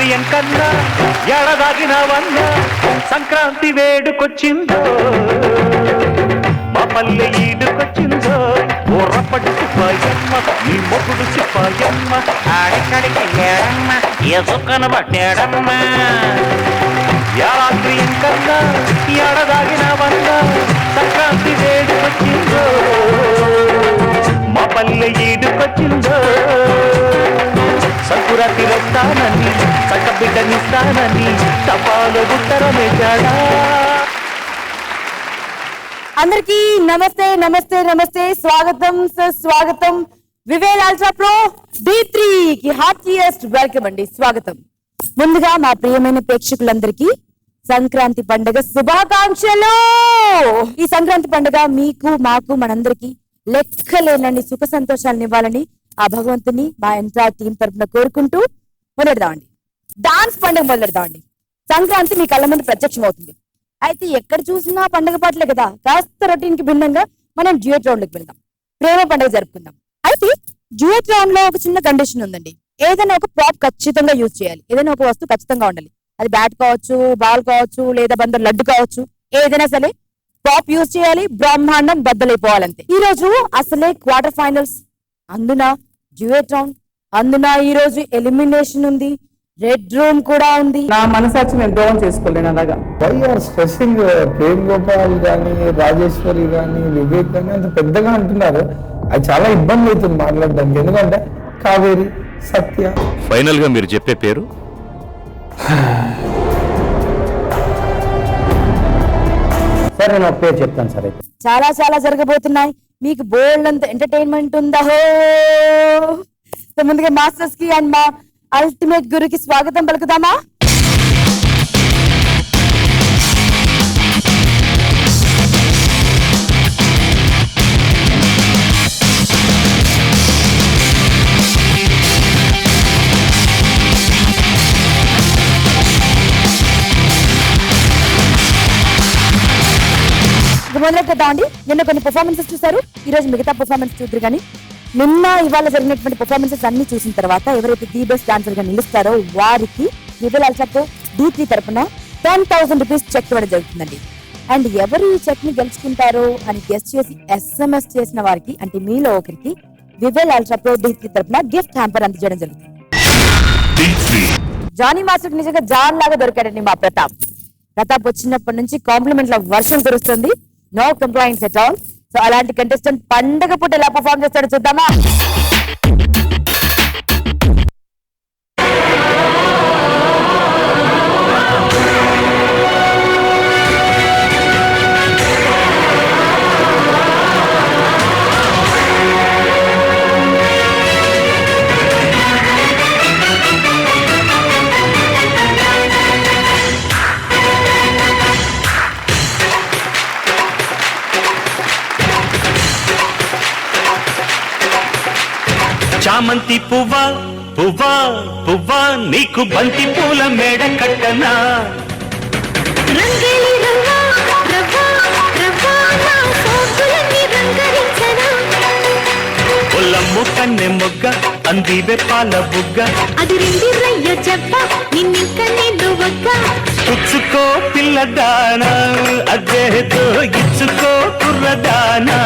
యారాత్రియం కన్నా ఎడదాగిన వన్న సంక్రాంతి వేడుకొచ్చిందో మా పల్లె ఈడుకొచ్చిందో ఊర్రపడి సిప్పాయమ్మ నీ మొగుడు సిప్పాయమ్మ ఆడికడికి లేడమ్మ ఎసుకను పట్టాడమ్మ యారాత్రియం కన్నా ఎడదాగిన వన్న సంక్రాంతి వేడుకొచ్చిందో మా పల్లె ఈడుకొచ్చిందో సంకురాతి వస్తానని చక్క బిడ్డనిస్తానని తపాలు ఉత్తరమేశాడా. అందరికి నమస్తే నమస్తే నమస్తే, స్వాగతం సుస్వాగతం. వివేల్ అల్ట్రా ప్రో D3 కి హార్టియెస్ట్ వెల్కమ్ అండి, స్వాగతం. ముందుగా మా ప్రియమైన ప్రేక్షకులందరికీ సంక్రాంతి పండుగ శుభాకాంక్షలు. ఈ సంక్రాంతి పండుగ మీకు మాకు మనందరికి లెక్కలేనన్ని సుఖ సంతోషాలను ఇవ్వాలని ఆ భగవంతుని మా ఎంటైర్ టీం తరఫున కోరుకుంటూ మొదలెడదామండి. డాన్స్ పండుగ మొదలెడదామండి. సంక్రాంతి మీ కళ్ళ ముందు ప్రత్యక్షం అవుతుంది. అయితే ఎక్కడ చూసినా పండుగ పాటలే కదా, కాస్త రొటీన్ కి భిన్నంగా మనం డ్యూయట్ రౌండ్ లోకి వెళ్దాం, ప్రేమ పండుగ జరుపుకుందాం. అయితే డ్యూయట్ రౌండ్ లో ఒక చిన్న కండిషన్ ఉందండి. ఏదైనా ఒక ప్రాప్ ఖచ్చితంగా యూజ్ చేయాలి, ఏదైనా ఒక వస్తువు ఖచ్చితంగా ఉండాలి. అది బ్యాట్ కావచ్చు, బాల్ కావచ్చు, లేదా బందర్ లడ్డు కావచ్చు, ఏదైనా సరే ప్రాప్ యూజ్ చేయాలి. బ్రహ్మాండం బద్దలైపోవాలంతే. ఈ రోజు అసలే క్వార్టర్ ఫైనల్స్, అందున డ్యూయట్ రౌండ్, అందున ఈ రోజు ఎలిమినేషన్ ఉంది, రెడ్ రూమ్ కూడా ఉంది. నా మనసాచి నేను ద్రోహం చేసుకోలేను అలాగా. Why are stressing? Prem Gopal కానీ, రాజేశ్వరి కానీ, వివేక్ కానీ అంత పెద్దగా అంటున్నారు. అది చాలా ఇబ్బంది అవుతుంది మాట్లాడడానికి. ఎందుకంటే కావేరి, సత్య. ఫైనల్ గా మీరు చెప్పే పేరు? సరే, నేను ఒక పేరు చెప్తాను సార్. అయితే చాలా చాలా జరగబోతున్నాయి, మీకు బోల్డ్ అంత ఎంటర్టైన్మెంట్ ఉందా. ముందుగా మాస్టర్స్ కి అండ్ మా అల్టిమేట్ గురుకి స్వాగతం పలుకుదామా. మొదలెట్టేద్దామండి. నిన్న కొన్ని పర్ఫార్మెన్సెస్ చూసారు, ఈ రోజు మిగతా పర్ఫార్మెన్స్ చూద్దరు. కానీ నిన్న ఇవాళ జరిగినటువంటి పర్ఫార్మెన్సెస్ అన్ని చూసిన తర్వాత ఎవరైతే ది బెస్ట్ డాన్సర్ గా నిలుస్తారో వారికి వివేల్ అల్ట్రా ప్రో D3 తరపున 10,000 రూపీస్ చెక్ ఇవ్వడం జరుగుతుందండి. అండ్ ఎవరు ఈ చెక్ ని గెలుచుకుంటారో అని గెస్ట్ చేసి SMS చేసిన వారికి, అంటే మీలో ఒకరికి వివేల్ అల్ట్రా ప్రో D3 తరపున గిఫ్ట్ హ్యాంపర్ అందజేయడం జరుగుతుంది. జానీ మాస్టర్ నిజంగా జాన్ లాగా దొరికాడండి మా ప్రతాప్. ప్రతాప్ వచ్చినప్పటి నుంచి కాంప్లిమెంట్ల వర్షం కురుస్తుంది, no complaints at all. So అలాంటి కంటెస్టెంట్ పండగ పూట ఎలా పర్ఫార్మ్ చేస్తాడో చూద్దామా. చామంతి పువ్వా పువ్వా పువ్వా నీకు బంతి పూల మేడ కట్టనా, పొల్లమ్ము కన్నె మొగ్గ అందివే పాల బుగ్గ, అది రెండిరయ్య చెప్ప నిన్నింక నేను ఒక్క పుచ్చుకో పిల్లదానా అదేతో ఇచ్చుకో కుర్రదానా.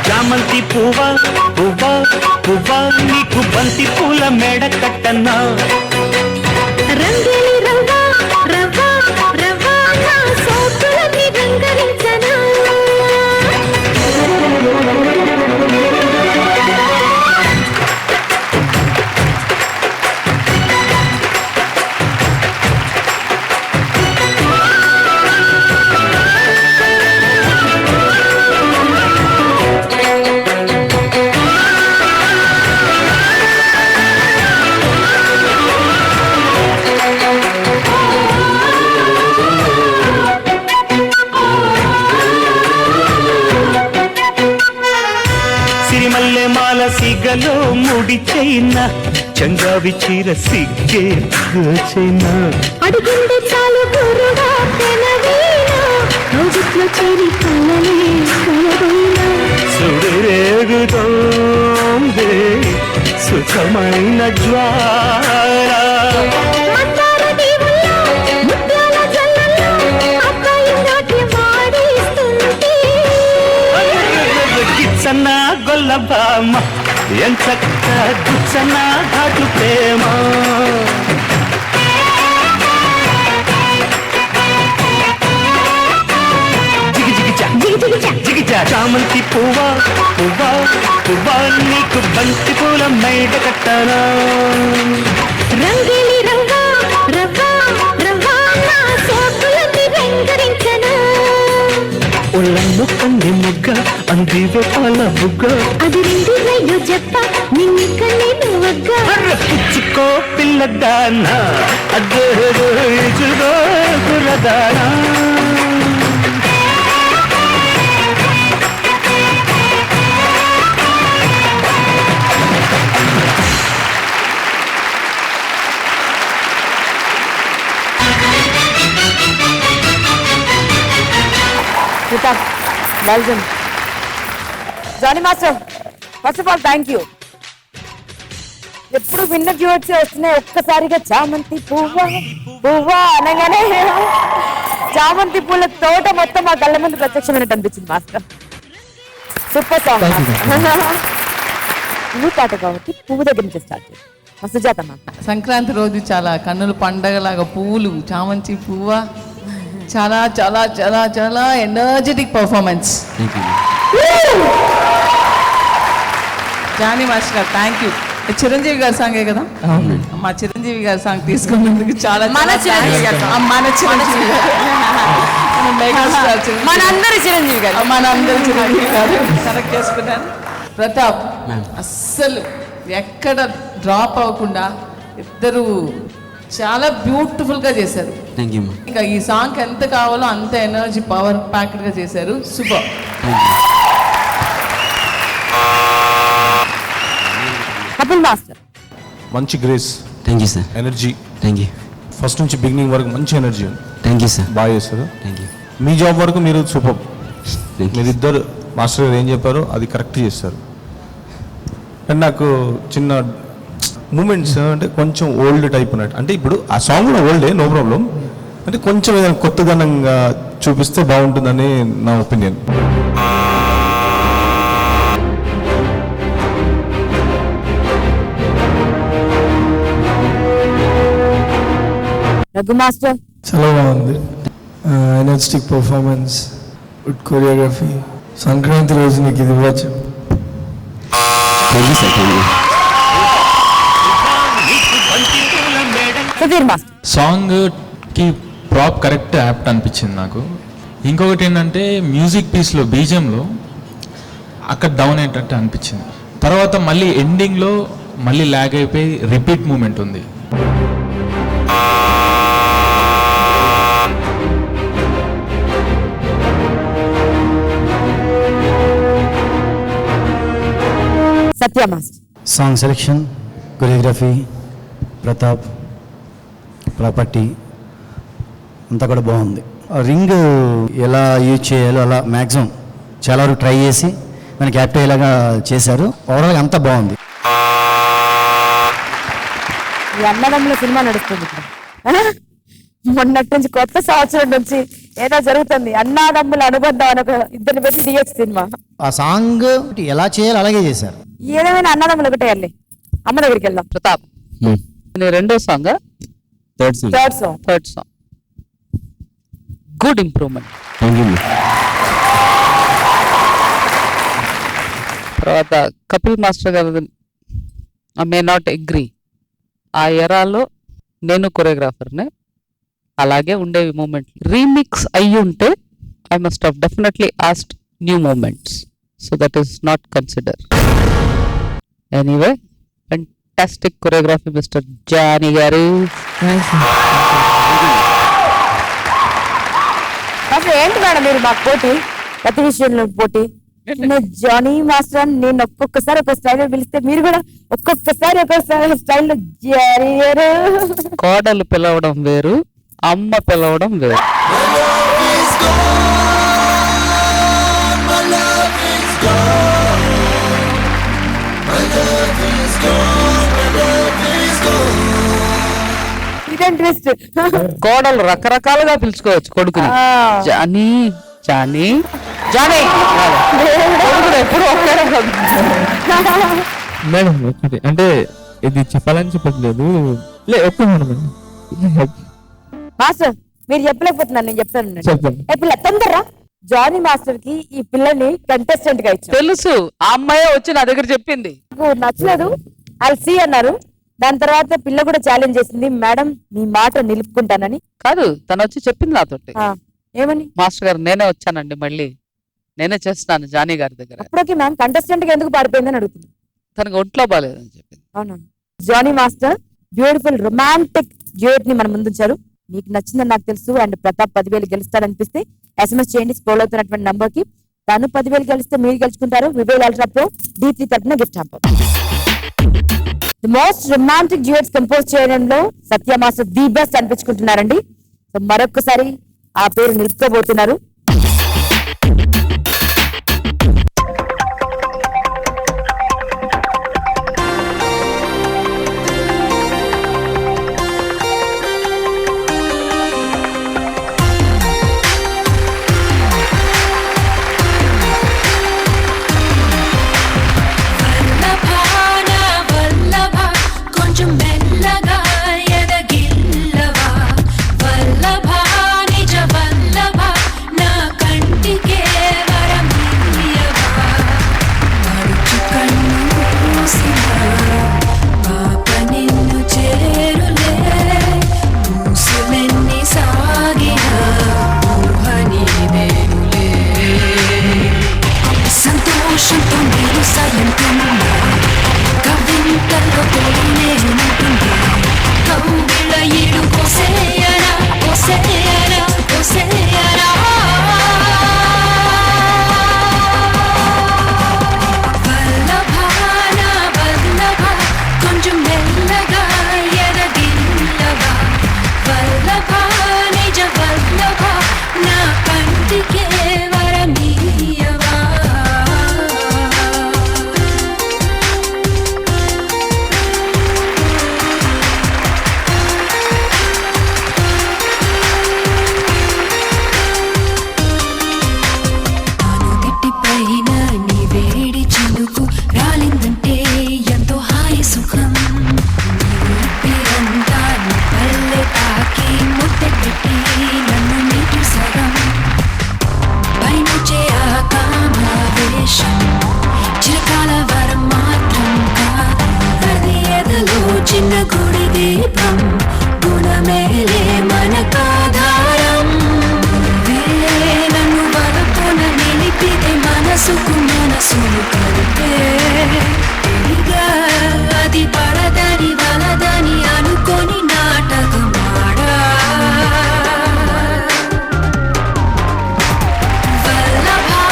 చామంతి పువ్వా పువ్వా పువ్వా నీకు బంతి పూల మేడ కట్టనా, రంగేలి రవ్వా రవ్వా రవ్వా నా సోకులని రంగరించనా. సిగలో ముడి చైనా చంగావి చీర సిగ్గే చైనా, అడుగుండే చాలు గురుగా పెనవీనా రోజుట్లో చేరి కలలే కలవైనా. రేగుతోంది సుఖమైన జ్వాల. మందార దీవుల్లో, ముత్యాల జల్లుల్లో, అబ్బాయి నాట్యం ఆడిస్తుంటే. గిచ్చన్న గొల్లబామ ఎంచక్క గుచ్చన్న ఘాటు ప్రేమ. జిగిజా చామంతి పువ్వా పువ్వా పువ్వా నీకు బంతి పూల మేడ కట్టనా. రంగేలి రంగా రవ్వా రవ్వా నా సోకులకి వెంకరించనా. ఒళ్ళన్ను కంది ముగ్గ అందివే పాల బుగ్గ. అది రెండు రైలు చెప్ప నిన్నిక నేను వగ్గ. పుచ్చుకో పిల్లదానా అద్దరుచుకో కులదానా. Pratap, well done. Jani master, first of all thank you. ఎప్పుడు విన్న డ్యూట్స్ వస్తున్నాయి, ఒక్కసారిగా చామంతి పువ్వా పువ్వా అనగానే చామంతి పూల తోట మొత్తం మా కళ్ళ ముందు ప్రత్యక్షమైనట్టు అనిపించింది మాస్టర్. Super song. పువ్వు పాట కాబట్టి పువ్వు దగ్గర నుంచి స్టార్ట్ చేయండి. సుజాత మ్యామ్. సంక్రాంతి రోజు చాలా కన్నుల పండగలాగా పువ్వులు, చామంతి పువ్వ, చాలా చాలా చాలా చాలా ఎనర్జెటిక్ పర్ఫార్మెన్స్. జానీ మాస్టర్ గారు థ్యాంక్ యూ. చిరంజీవి గారి సాంగే కదా, మా చిరంజీవి గారి సాంగ్ తీసుకున్నందుకు చాలా మన చిరంజీవి గారు. మన చిరంజీవి గారు, మన మెగాస్టార్ చిరంజీవి. మనందరి చిరంజీవి గారు. మనందరి చిరంజీవి గారు కరెక్ట్ చేసుకున్నాను. ప్రతాప్ అస్సలు ఎక్కడ డ్రాప్ అవ్వకుండా ఇద్దరు చాలా బ్యూటిఫుల్ గా చేశారు. ఇంకా ఈ సాంగ్ ఎంత కావాలో అంత ఎనర్జీ పవర్ ప్యాక్డ్ గా చేశారు. సూపర్. కపిల్ మాస్టర్. మంచి grace, thank you sir. Energy, thank you. First నుంచి బిగినింగ్ వరకు మంచి ఎనర్జీ ఉంది. Thank you sir. బాగా చేస్తారు. Thank you. మీ జాబ్ వరకు మీరు సూపర్. Thank you. మీరిద్దరు మాస్టర్ గారు ఏం చెప్పారో అది కరెక్ట్ చేస్తారు. అండ్ నాకు చిన్న మూమెంట్స్ అంటే కొంచెం ఓల్డ్ టైప్ ఉన్నట్టు, అంటే ఇప్పుడు ఆ సాంగ్ కూడా ఓల్డే, నో ప్రాబ్లం, అంటే కొంచెం ఏదైనా కొత్తదనంగా చూపిస్తే బాగుంటుందని నా ఒపీనియన్. రఘు మాస్టర్. చాలా బాగుంది. Energetic performance, good choreography. Sankranti రోజు నీకు ఇది ఇవ్వచ్చు. Thank you sir. Thank you. Sudheer master. సాంగ్కి ప్రాప్ కరెక్ట్ యాప్ట్ అనిపించింది నాకు. ఇంకొకటి ఏంటంటే మ్యూజిక్ పీస్లో బీజంలో అక్కడ డౌన్ అయ్యేటట్టు అనిపించింది. తర్వాత మళ్ళీ ఎండింగ్లో మళ్ళీ ల్యాగ్ అయిపోయి రిపీట్ మూమెంట్ ఉంది. Satya master. Song selection, choreography, Pratap, property అంతా కూడా బాగుంది. రింగ్ ఎలా యూజ్ చేయాలో అలా మ్యాక్సిమం చాలా వరకు ట్రై చేసి మనకి యాక్ట్ అయ్యేలాగా చేశారు. ఓవరాల్గా అంతా బాగుంది. ఈ అన్నదమ్ముల సినిమా నడుస్తుంది ఇప్పుడు. మొన్నటి నుంచి కొత్త సంవత్సరం నుంచి ఏదో జరుగుతుంది. అన్నదమ్ముల అనుబంధం అని ఒక ఇద్దరిని పెట్టి డిఎక్స్ సినిమా. ఆ సాంగ్ ఎలా చేయాలో అలాగే చేశారు. ఏదేమైనా అన్నదమ్ములు ఒకటే వెళ్ళి అమ్మ దగ్గరికి వెళ్దాం. ప్రతాప్, రెండో song, third song good improvement. Thank you. తర్వాత కపిల్ మాస్టర్ గారు ఐ మే నాట్ అగ్రీ. ఆ ఎరాలో నేను కొరియోగ్రాఫర్నే, అలాగే ఉండేవి మూమెంట్. రీమిక్స్ అయ్యి ఉంటే I must have definitely asked new moments, so that is not consider. Anyway, fantastic choreography mister Johnny garu. అసలు ఏంటి మేడం మీరు మాకు పోటీ, ప్రతి విషయంలో పోటీ? జానీ మాస్టర్ అని నేను ఒక్కొక్కసారి ఒక స్టైల్ పిలిస్తే మీరు కూడా ఒక్కొక్కసారి ఒక్కొక్కసారి స్టైల్లో జారీ గారు. కోడలు పిలవడం వేరు, అమ్మ పిలవడం వేరు. Sudden twist. కోడలు రకరకాలుగా పిలుచుకోవచ్చు కొడుకుని. ఆ. జానీ జానీ జానీ కొడుకుని ఎప్పుడు ఒకే రకం. మేడం ఒకటి అంటే ఇది చెప్పాలని చెప్పట్లేదు ఒక్క మేడం మాస్టర్ మీరు చెప్పలేకపోతున్నారు, నేను చెప్తాను. చెప్పండి. ఏ పిల్ల తొందరరా. జానీ మాస్టర్ కి ఈ పిల్లని కంటెస్టెంట్ గా ఇచ్చారు. తెలుసు, ఆ అమ్మాయే వచ్చి నా దగ్గర చెప్పింది. నాకు నచ్చలేదు, వాళ్ళు సి అన్నారు. దాని తర్వాత పిల్ల కూడా ఛాలెంజ్ చేసింది, మేడం మీ మాట నిలుపుకుంటానని. కాదు, తను వచ్చి చెప్పింది నాతోటి. ఆ, ఏమని? మాస్టర్ గారు నేనే వచ్చానండి, మళ్ళీ నేనే చేస్తున్నాను జానీ గారి దగ్గర. అప్పుడోకే మ్యామ్ కంటెస్టెంట్ గా ఎందుకు పాడిపోయిందని అడుగుతుంది. తనకు ఒంట్లో బాగాలేదని చెప్పింది. అవునా? Johnny master beautiful romantic duet ని మన ముందుంచారు. మీకు నచ్చిందని నాకు తెలుసు. అండ్ ప్రతాప్ 10,000 గెలుస్తాడనిపిస్తే SMS చేయండి స్క్రోల్ అవుతున్నటువంటి నంబర్ కి. తను 10,000 గెలిస్తే మీరు గెలుచుకుంటారు వివేల్ అల్ట్రా ప్రో D3 తరపున gift hamper. The most romantic duets compose చేయడంలో సత్య మాస్టర్ ది బెస్ట్ అనిపించుకుంటున్నారండి. సో మరొకసారి ఆ పేరు నిలుపుకోబోతున్నారు. కొంచెం మెల్లగా ఎదగిల్లవా వల్లభా నిజ వల్లభా నా కంటికే వరమియ్యవా పడుచు కన్ను మూసినా పాప నిన్ను చేరులే మూసులెన్ని సాగినా ఊహ నీదేనులే సంతోషంతో మీరు సాయంత్రమున్నా కవింతల్లో తోడినేనుంటుందా కౌగిళ్ళ ఈడు కోసేయరా కోసేయరా కోసేయరా వల్లభా నా వల్లభా కొంచెం మెల్లగా ఎదగిల్లవా వల్లభా నిజ వల్లభా నా కంటికే వరమియ్యవా పైన నీ వేడి చినుకు రాలిందంటే ఎంతో హాయి సుఖం ఊపిరంతా నీ పల్లె తాకి ముద్దె పెట్టి నన్ను నీటి సగం పైనుంచే ఆ కామావేశం చిరకాల వరం మాత్రం కాదు అది ఎదలో చిన్న గుడి దీపం గుణమేలే మనకాధారం నన్ను వరపున నిలిపితే మనసుకు మనసును కలిపే తెలిగా అది పడదని వలదని అనుకొని నాటకమాడా వల్లభా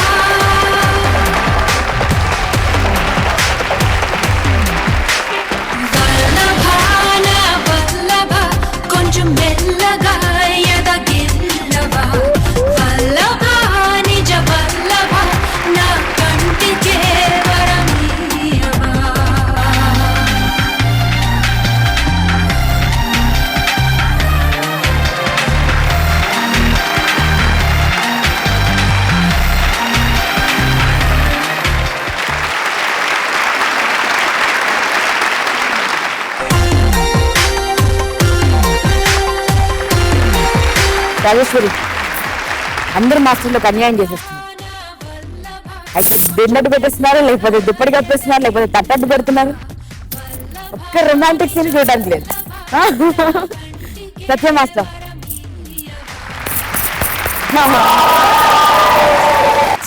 వల్లభా నా వల్లభా కొంచెం మెల్లగా ఎదగిల్లవా వల్లభా నిజ వల్లభా నా కంటికే వరమియ్యవా రాజేశ్వరి అందరు మాస్టర్లకు అన్యాయం చేసేస్తున్నారు. అయితే దిన్నట్టు పెట్టేస్తున్నారు, లేకపోతే దుప్పటి కప్పేస్తున్నారు, లేకపోతే తట్టట్టు పెడుతున్నారు. ఒక్క రొమాంటిక్ సీన్ చూడడానికి లేదు. సత్య మాస్టర్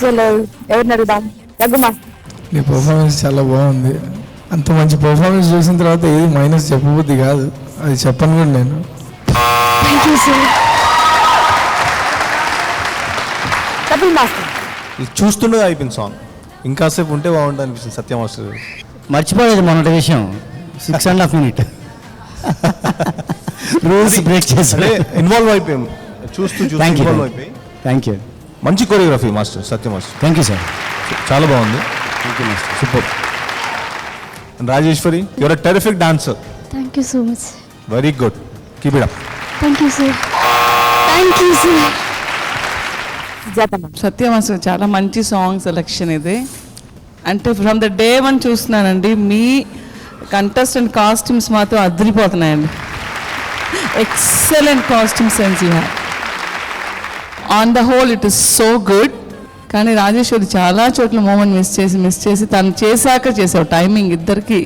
చలో ఎవరిని అడుగుదాం? రఘు మాస్టర్. నీ పర్ఫార్మెన్స్ చాలా బాగుంది. అంత మంచి పర్ఫార్మెన్స్ చూసిన తర్వాత ఏది మైనస్ చెప్పబుద్ధి కాదు, అది చెప్పను కూడా నేను. కపిల్ మాస్టర్. ఇది చూస్తుండగా అయిపోయింది సాంగ్, ఇంకాసేపు ఉంటే బాగుంటుంది అనిపిస్తుంది సత్య మాస్టర్ గారు. మర్చిపోలేదు మొన్నటి విషయం 6.5 minutes రూల్స్ బ్రేక్ చేసి ఇన్వాల్వ్ అయిపోయాం, చూస్తూ Thank you. ఇన్వాల్వ్ అయిపోయి. థ్యాంక్ యూ మంచి choreography master, Satya master. Thank you sir. చాలా బాగుంది. Thank you master. Super. Rajeshwari, your a terrific dancer. Thank you so much. Very good. Keep it up. Thank you sir. Thank you sir. సుజాతమ్మ. సత్యం అసలు చాలా మంచి song selection ఇది. అంటే from the day 1 చూస్తున్నానండి, మీ కంటెస్టెంట్ కాస్ట్యూమ్స్ మాత్రం అదిరిపోతున్నాయండి. Excellent costume sense you have. On the whole it is so good. కానీ రాజేశ్వరి చాలా చోట్ల మూమెంట్ మిస్ చేసి తను చేశాక చేసావు టైమింగ్ ఇద్దరికి.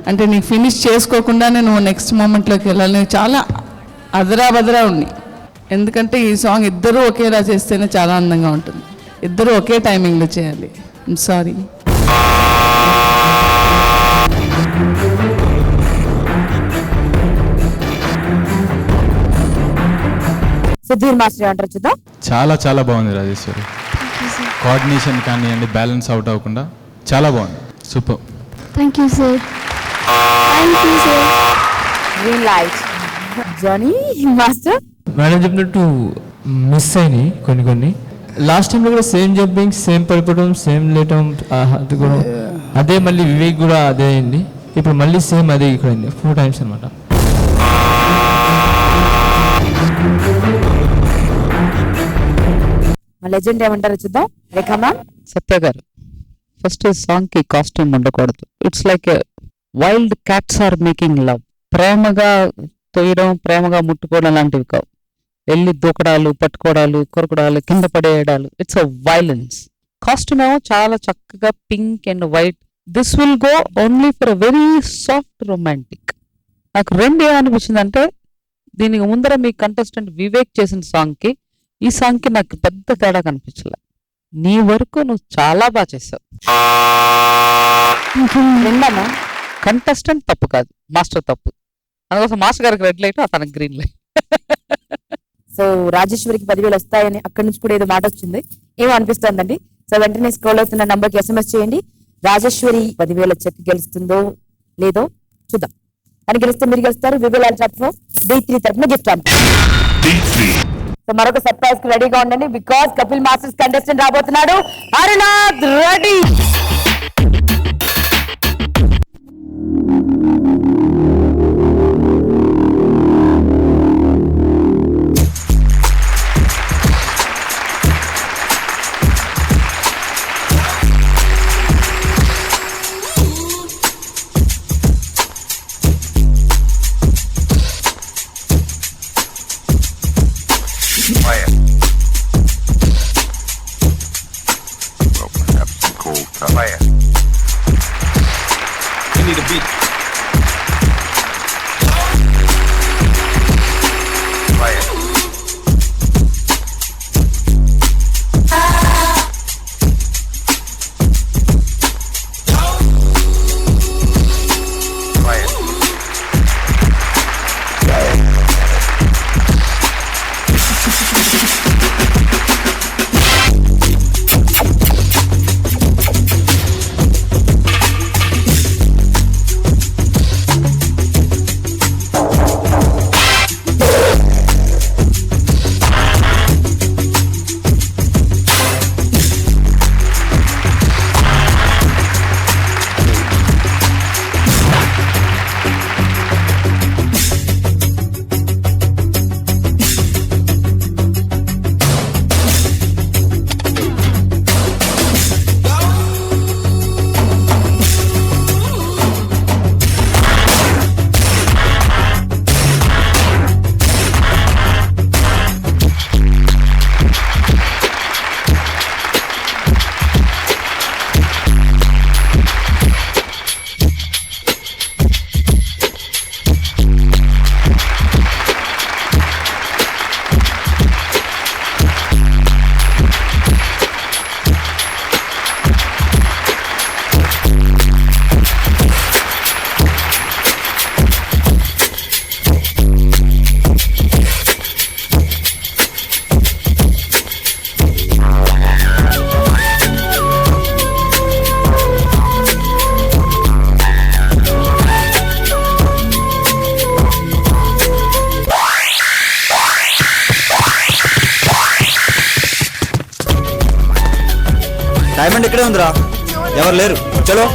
అంటే నీకు ఫినిష్ చేసుకోకుండానే నువ్వు నెక్స్ట్ మూమెంట్లోకి వెళ్ళాలి. చాలా అదరా ఉంది. ఎందుకంటే ఈ సాంగ్ ఇద్దరూ ఒకేలా చేస్తేనే చాలా అందంగా ఉంటుంది. ఇద్దరు ఒకే టైమింగ్లో చేయాలి. సారీ. సుధీర్ మాస్టర్ ఏమంటారు చూద్దాం. చాలా చాలా బాగుంది రాజేశ్వరి. కోఆర్డినేషన్ కానివ్వండి, బ్యాలెన్స్ అవుట్ అవ్వకుండా చాలా బాగుంది. Super. Thank you sir. Thank you sir. Green light. Johnny master. Madam చెప్పినట్టు మిస్ అయినాయి కొన్ని. లాస్ట్ టైంలో కూడా సేమ్ జంపింగ్, సేమ్ పడిపోవడం, సేమ్ లేటం, అది కూడా అదే. మళ్ళీ వివేక్ కూడా అదే అయింది. ఇప్పుడు మళ్ళీ సేమ్ అదే ఇక్కడ అయింది 4 times అనమాట. లెజెండ్ ఏమంటారు చూద్దాం. రేఖా ma'am. Satya garu, first song కి కాస్ట్యూమ్ ఉండకూడదు. It's like wild cats are making love. ప్రేమగా తొయ్యడం, ప్రేమగా ముట్టుకోవడం లాంటివి కావు. వెళ్ళి దూకడాలు, పట్టుకోవడాలు, కొరకడాలు, కింద పడేయడాలు. It's a violence. కాస్ట్యూమ్ ఏమో చాలా చక్కగా pink and white. This will go only for a very soft romantic. నాకు రెండు ఏమనిపించింది అంటే, దీనికి ముందర మీ కంటెస్టెంట్ వివేక్ చేసిన సాంగ్ కి ఈ సాంగ్ కి నాకు పెద్ద తేడా కనిపించలే. నీ వరకు నువ్వు చాలా బాగా చేసావు. కంటెస్టెంట్ తప్పు కాదు, మాస్టర్ తప్పు. అందుకోసం మాస్టర్ గారికి రెడ్ లైట్, అతనికి గ్రీన్ లైట్. సో రాజేశ్వరికి 10,000 వస్తాయని అక్కడి నుంచి కూడా ఏదో మాట వచ్చింది. ఏమో అనిపిస్తుందండి. సో వెంటనే స్క్రోల్ అవుతున్న నంబర్ కి SMS చేయండి. రాజేశ్వరి 10,000 చెక్ గెలుస్తుందో లేదో చూద్దాం. అని గెలిస్తే మీరు గెలుస్తారు. వివేల్ అల్ట్రా D3 తరఫున గిఫ్ట్ అంట. సో మరొక సర్ప్రైజ్ కి రెడీగా ఉండండి. బికాస్ కపిల్ మాస్టర్స్ కంటెస్టెంట్ రాబోతున్నాడు. హరినాథ్ రెడీ. డైమండ్ ఇక్కడే ఉందిరా, ఎవరు లేరు. చలో.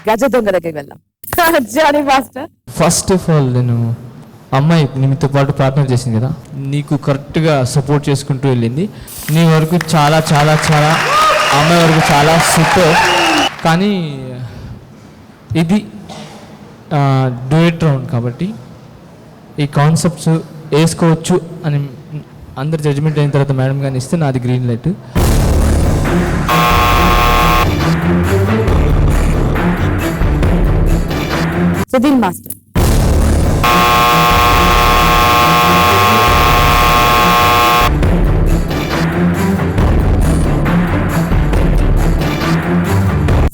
గజ దొంగ దగ్గరికి వెళ్దాం. Johnny master. First of all నేను అమ్మాయి నీతో పాటు పార్ట్నర్ చేసింది కదా, నీకు కరెక్ట్గా సపోర్ట్ చేసుకుంటూ వెళ్ళింది. నీ వరకు చాలా చాలా చాలా అమ్మాయి వరకు చాలా సూపర్. కానీ ఇది డ్యూయట్ రౌండ్ కాబట్టి ఈ కాన్సెప్ట్స్ వేసుకోవచ్చు అని అందరు జడ్జిమెంట్ అయిన తర్వాత మేడం కానీ ఇస్తే నాది green light. Sudheer master.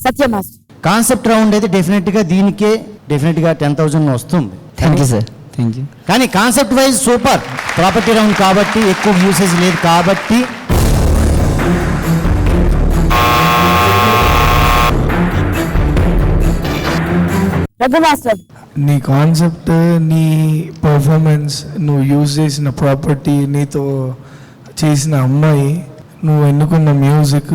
Satya master. Concept round అయితే డెఫినెట్గా దీనికే డెఫినెట్గా 10,000 వస్తుంది. Thank you sir, thank you. కానీ concept wise super. Property round కాబట్టి ఎక్కువ యూసేజ్ లేదు కాబట్టి రఘు మాస్టర్. నీ కాన్సెప్ట్, నీ పర్ఫార్మెన్స్, నువ్వు యూజ్ చేసిన ప్రాపర్టీ, నీతో చేసిన అమ్మాయి, నువ్వు ఎన్నుకున్న మ్యూజిక్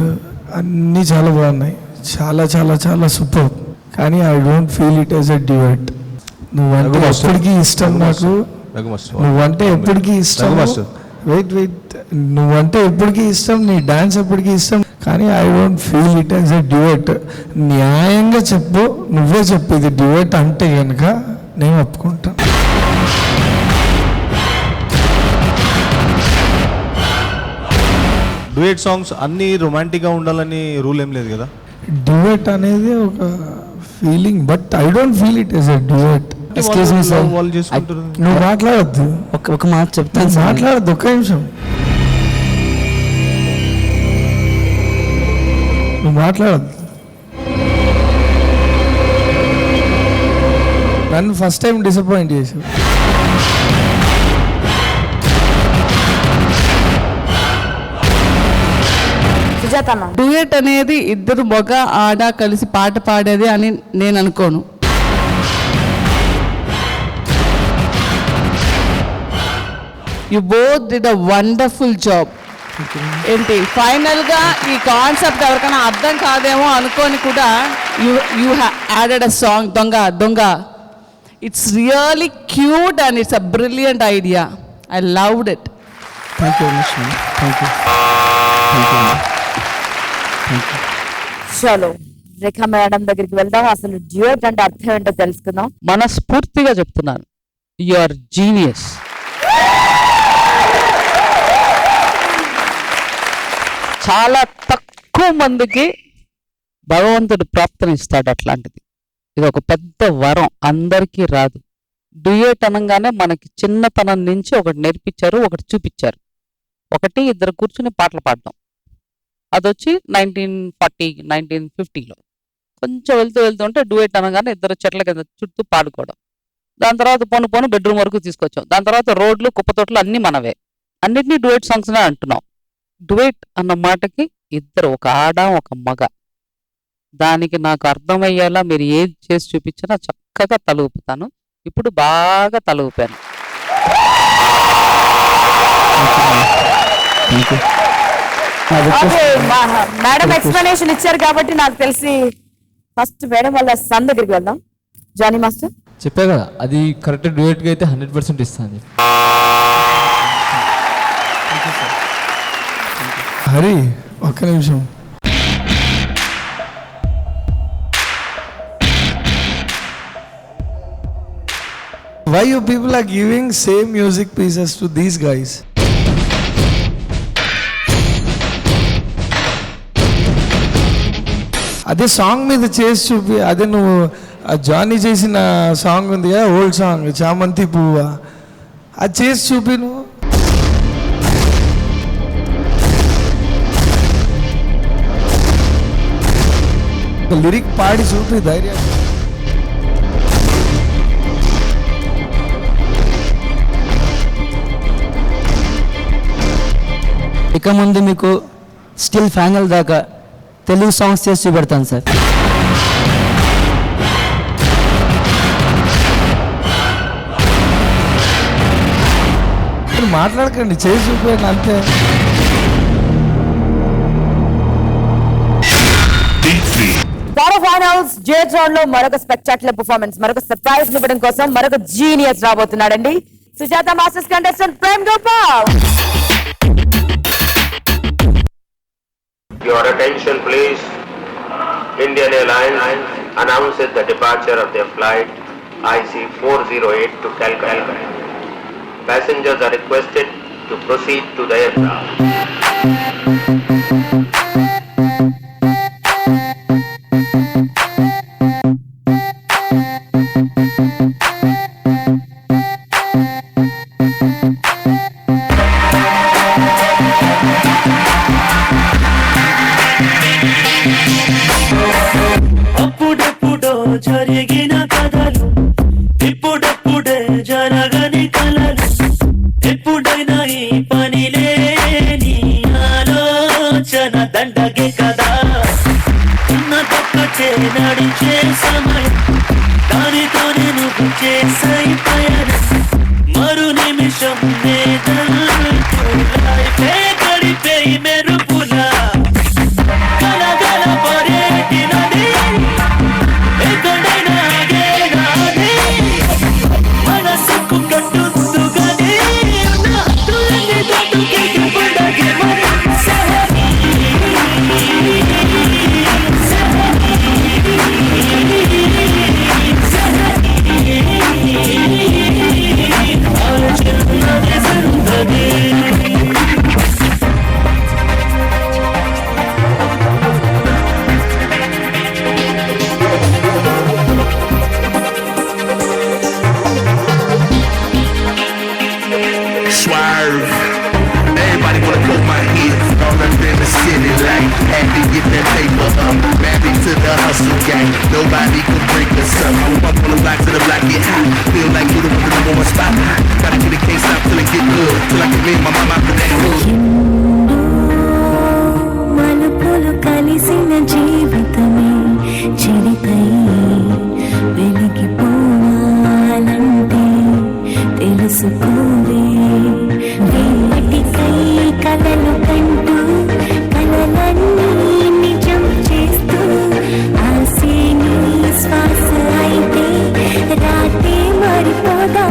అన్నీ చాలా బాగున్నాయి. చాలా చాలా చాలా సూపర్. కానీ I don't feel it as a duet. నువ్వంటే ఎప్పటికీ ఇష్టం నాకు. నువ్వంటే ఎప్పటికీ ఇష్టం. వెయిట్ నువ్వంటే ఎప్పటికీ ఇష్టం, నీ డాన్స్ ఎప్పటికీ ఇష్టం. కానీ I don't feel it as a duet. న్యాయంగా చెప్పు, నువ్వే చెప్పు ఇది డ్యూయట్ అంటే కనుక నేను ఒప్పుకుంటాను. డ్యూయట్ సాంగ్స్ అన్ని రొమాంటిక్గా ఉండాలని రూల్ ఏం లేదు కదా. డ్యూయట్ అనేది ఒక feeling, but I don't feel it as a duet. Excuse me sir, వాళ్ళు చేసుకుంటారు. నువ్వు మాట్లాడద్దు, ఒక మాట చెప్తాను సార్. మాట్లాడద్దు, ఒక్క నిమిషం. నువ్వు మాట్లాడద్దు. నన్ను ఫస్ట్ టైం డిసప్పాయింట్ చేసావు. డ్యూయట్ అనేది ఇద్దరు మగ ఆడ కలిసి పాట పాడేది అని నేను అనుకోను. You both did a wonderful job. ఏంటి ఫైనల్ గా ఈ కాన్సెప్ట్ ఎవరికైనా అర్థం కాదేమో అనుకోని కూడా యూ యాడెడ్ అ సాంగ్ దొంగ దొంగ. It's really cute and it's a brilliant idea. I loved it. Thank you very much. Thank you. చలో రేఖా మేడం దగ్గరికి వెళ్దాం. అసలు డ్యూయట్ అంటే అర్థం ఏంటో తెలుసుకుందాం. మనస్ఫూర్తిగా చెప్తున్నాను, యు ఆర్ జీనియస్. చాలా తక్కువ మందికి భగవంతుడు ప్రాప్తనిస్తాడు అట్లాంటిది. ఇది ఒక పెద్ద వరం, అందరికీ రాదు. డ్యూయట్ అనగానే మనకి చిన్నతనం నుంచి ఒకటి నేర్పించారు, ఒకటి చూపించారు. ఒకటి ఇద్దరు కూర్చుని పాటలు పాడడం, అదొచ్చి 1940 1950లో. కొంచెం వెళ్తుంటే డ్యూయట్ అనగానే ఇద్దరు చెట్ల కింద చుట్టూ పాడుకోవడం. దాని తర్వాత పోను బెడ్రూమ్ వరకు తీసుకొచ్చాం. దాని తర్వాత రోడ్లు కుప్పతోటలు అన్నీ మనవే. అన్నిటినీ డ్యూయట్ సాంగ్స్నే అంటున్నాం. డ్యూయట్ అన్న మాటకి ఇద్దరు, ఒక ఆడ ఒక మగ. దానికి నాకు అర్థమయ్యేలా మీరు ఏది చేసి చూపించినా చక్కగా తలూపుతాను. ఇప్పుడు బాగా తలూపాను. మేడం ఎక్స్ప్లెనేషన్ ఇచ్చారు కాబట్టి నాకు తెలిసి ఫస్ట్ మేడం వాళ్ళ సన్ దగ్గరికి వెళ్దాం. జానీ మాస్టర్. చెప్పా కదా, అది కరెక్ట్ డ్యూయట్గా అయితే 100% ఇస్తాను. హరి ఒక్క నిమిషం. Why you people are giving same music pieces to these guys? అదే సాంగ్ మీద చేసి చూపి. అదే నువ్వు జానీ చేసిన సాంగ్ ఉంది కదా, ఓల్డ్ సాంగ్ చామంతి పువ్వ, అది చేసి చూపి. నువ్వు లిరిక్ పాడి చూపి ధైర్యం. ఇక ముందు మీకు స్టిల్ ఫైనల్ దాకా తెలుగు సాంగ్స్ చేసి చూపెడతాను సార్. మాట్లాడకండి, చేసి చూపండి అంతే. క్వార్టర్ ఫైనల్స్ జేజ్ రౌండ్ లో మరొక స్పెక్టాక్యులర్ పర్ఫార్మెన్స్, మరొక సర్ప్రైజ్ ఇవ్వడం కోసం మరొక జీనియస్ రాబోతున్నాడండి. Sujatha masters contestant Prem Gopal. Your attention please. Indian Airlines announces the departure of their flight IC408 to Calcutta. Passengers are requested to proceed to the aircraft. అప్పుడెప్పుడో జరిగిన కథలు ఇప్పుడెప్పుడే జరగని కలలు, ఎప్పుడైనా ఈ పని లేని ఆలోచన దండగే కదా. ఉన్నదొక్కటే నడిచే సమయం, దానితోనే నువ్వు చేసే పయనం, మరు నిమిషం లైఫే గడిపే మెరుపులా గలగల పరేటినది ఎక్కడైనా ఆగేనాది, మనసుకు కట్టుతుగానే ఉన్న హద్దులన్నీ దాటుకే పడగే మరి సహనీ ఆలోచనలే జరుగుతుంది. Swerve. Everybody wanna cut my hits. All up in the city like had to get that paper up. Married to the hustle gang. Nobody can break us up. I'm up on the block to the block get hot. Feel like you the one that I'm on spot. Gotta get it, can't stop till it get good. Till I can make my mama out of that hood. మలుపులు కలిసిన జీవితమే చెరిపై వెలిగిపోవాలంటే తెలుసుకోవే. వేటికై కలలు కంటూ కలలన్నీ నిజం చేస్తూ ఆసే నీ శ్వాస అయితే రాతే మారిపోదా.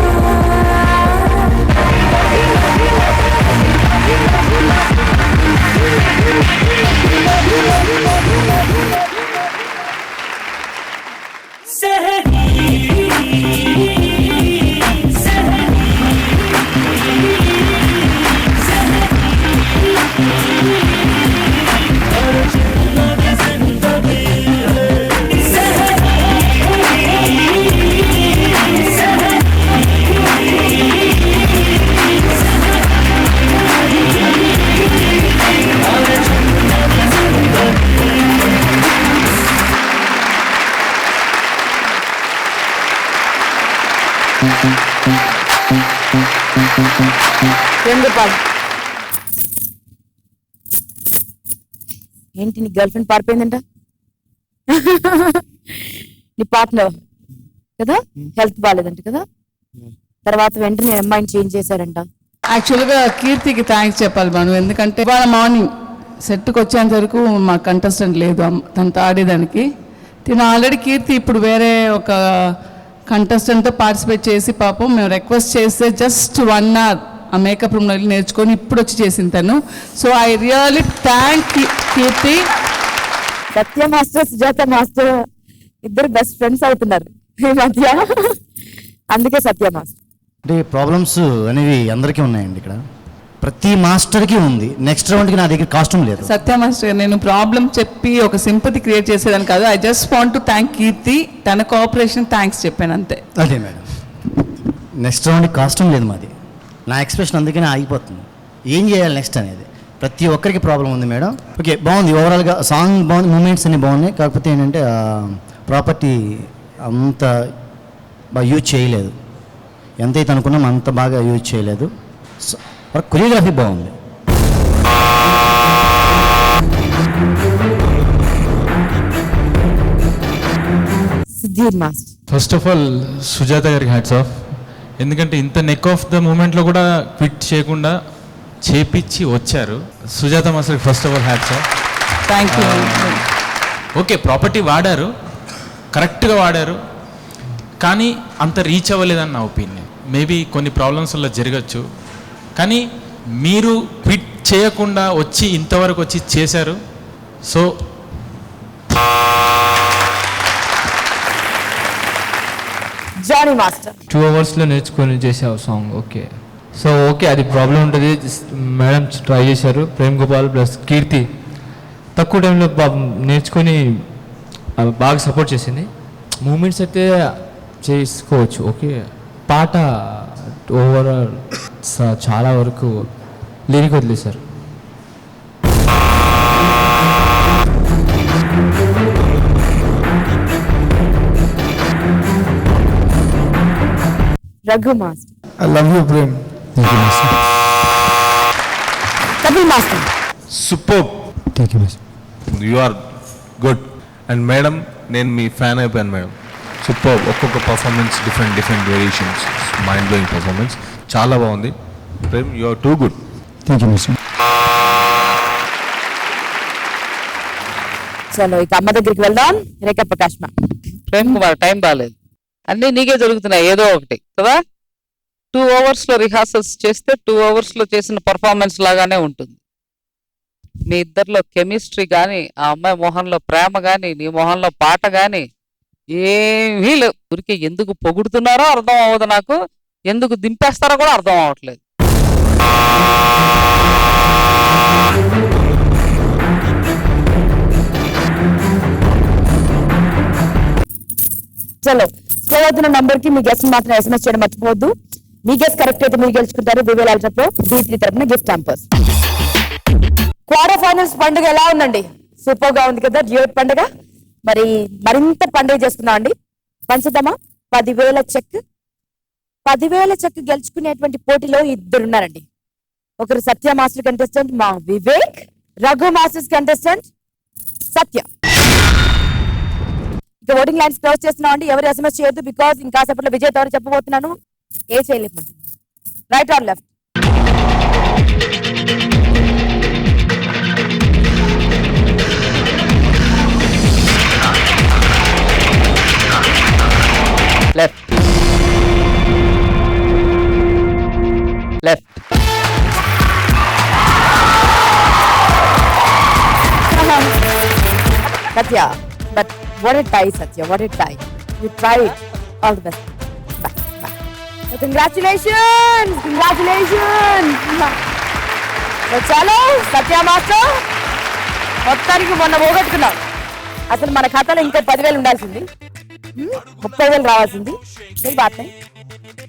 ప్రేమ్ గోపాల్, ఏంటి నీ గర్ల్ ఫ్రెండ్ పారిపోయిందంట? నీ పార్ట్నర్ కదా హెల్త్ బాగాలేదంట కదా, తర్వాత వెంటనే అమ్మాయిని చేంజ్ చేశారంట. యాక్చువల్గా కీర్తికి థ్యాంక్స్ చెప్పాలి మనం, ఎందుకంటే ఇవాళ మార్నింగ్ సెట్కి వచ్చేంత వరకు మా కంటెస్టెంట్ లేదు తనతో ఆడేదానికి. తిను ఆల్రెడీ కీర్తి ఇప్పుడు వేరే ఒక కంటెస్టెంట్తో పార్టిసిపేట్ చేసి పాపం మేము రిక్వెస్ట్ చేస్తే జస్ట్ 1 hour ఆ మేకప్ రూమ్లో వెళ్ళి నేర్చుకొని ఇప్పుడు వచ్చి చేసింది తను. So I really thank Keerthi. Satya master Sujatha master ఇద్దరు బెస్ట్ ఫ్రెండ్స్ అవుతున్నారు ఈ మధ్య, అందుకే సత్య మాస్టర్. అంటే ప్రాబ్లమ్స్ అనేవి అందరికీ ఉన్నాయండి ఇక్కడ, ప్రతి మాస్టర్కి ఉంది. నెక్స్ట్ రౌండ్కి నా దగ్గర కాస్ట్యూమ్ లేదు. సత్య మాస్టర్ నేను ప్రాబ్లం చెప్పి ఒక సింపతి క్రియేట్ చేసేదాన్ని కాదు. I just want to thank Keerthi, తన కోఆపరేషన్ థ్యాంక్స్ చెప్పాను అంతే. అదే మేడం, నెక్స్ట్ రౌండ్కి కాస్ట్యూమ్ లేదు మాది. నా ఎక్స్ప్రెషన్ అందుకనే ఆగిపోతుంది. ఏం చేయాలి నెక్స్ట్ అనేది ప్రతి ఒక్కరికి ప్రాబ్లం ఉంది మేడం. ఓకే బాగుంది, ఓవరాల్గా సాంగ్ బాగుంది, మూమెంట్స్ అన్నీ బాగున్నాయి. కాకపోతే ఏంటంటే ప్రాపర్టీ అంత బాగా యూజ్ చేయలేదు, ఎంతైతే అనుకున్నాం అంత బాగా యూజ్ చేయలేదు. కొరియోగ్రఫీ బాగుంది. ఫస్ట్ ఆఫ్ ఆల్ సుజాత గారికి హ్యాట్స్ ఆఫ్. ఎందుకంటే ఇంత నెక్ ఆఫ్ ద మూమెంట్లో కూడా క్విట్ చేయకుండా చేపించి వచ్చారు. సుజాత మాస్టర్కి first of all hats off. Thank you. Okay property వాడారు, కరెక్ట్గా వాడారు, కానీ అంత రీచ్ అవ్వలేదని నా ఒపీనియన్. మేబీ కొన్ని ప్రాబ్లమ్స్ వల్ల జరగచ్చు, కానీ మీరు క్విట్ చేయకుండా వచ్చి ఇంతవరకు వచ్చి చేశారు. సో జానీ మాస్టర్ 2 అవర్స్లో నేర్చుకొని చేసావు సాంగ్. ఓకే, సో ఓకే అది ప్రాబ్లం ఉంటుంది. మేడం ట్రై చేశారు, ప్రేమ్ గోపాల్ ప్లస్ కీర్తి తక్కువ టైంలో నేర్చుకొని బాగా సపోర్ట్ చేసింది. మూమెంట్స్ అయితే చేసుకోవచ్చు. ఓకే, పాట ఓవరాల్ చాలా వరకు లిరిక్ వదిలేశారు. Raghu master. I love you Prem. Kapil master. Super, you are good. And madam, నేను మీ ఫ్యాన్ అయిపోయాను మేడం. సూపర్, ఒక్కొక్క performance different variations, mind blowing performance, చాలా బాగుంది. Prem, you are too good. చలో ఇక అమ్మ దగ్గరికి వెళ్దాం. రేఖా ప్రకాష్ మ్యామ్. ప్రేమ్ కుమార్ టైం బాగాలేదు, అన్నీ నీకే జరుగుతున్నాయి ఏదో ఒకటి కదా. 2 అవర్స్లో రిహార్సల్స్ చేస్తే 2 అవర్స్లో చేసిన పర్ఫార్మెన్స్ లాగానే ఉంటుంది. మీ ఇద్దరిలో కెమిస్ట్రీ కానీ, ఆ అమ్మాయి మొహంలో ప్రేమ కానీ, నీ మొహంలో పాట కానీ ఏమీ లేవు. ఊరికి ఎందుకు పొగుడుతున్నారో అర్థం అవ్వదు నాకు, ఎందుకు దింపేస్తారో కూడా అర్థం అవ్వట్లేదు. చలో స్కోర్ అవుతున్న నంబర్ కి మీ గెస్ట్ మాత్రం ఎస్ఎంఎస్ చేయడం మర్చిపోవద్దు. మీ గెస్ట్ కరెక్ట్ అయితే మీరు గెలుచుకుంటారు వివేల్ అల్ట్రాప్రో D3 తరపున గిఫ్ట్ హ్యాంపర్స్. క్వార్టర్ ఫైనల్స్ పండుగ ఎలా ఉందండి? సూపర్ గా ఉంది కదా, డ్యూయట్ పండుగ. మరి మరింత పండుగ చేసుకుందాం అండి. పంచుదామా 10,000 చెక్. 10,000 చెక్ గెలుచుకునేటువంటి పోటీలో ఇద్దరు ఉన్నారండి. ఒకరు సత్య మాస్టర్ కంటెస్టెంట్ మా వివేక్, రఘు మాస్టర్స్ కంటెస్టెంట్ సత్య. ఇక ఓటింగ్ లైన్స్ క్లోజ్ చేస్తున్నాం అండి. ఎవరు ఎస్ఎంఎస్ చేయొద్దు, బికాస్ ఇంకా సేపట్లో విజేత ఎవరు చెప్పబోతున్నాను. ఏ చేయలేమండి, right are left? Left left. Satya, but what a tie, Satya, what a tie. You tried. All the best. Bye. Bye. So congratulations! Congratulations! So చలో సత్య మాస్టర్, మొత్తానికి మొన్న పోగొట్టుకున్నాం. అసలు మన ఖాతాలో ఇంకో 10,000 ఉండాల్సింది, 30,000 రావాల్సింది. ఏం బాధ,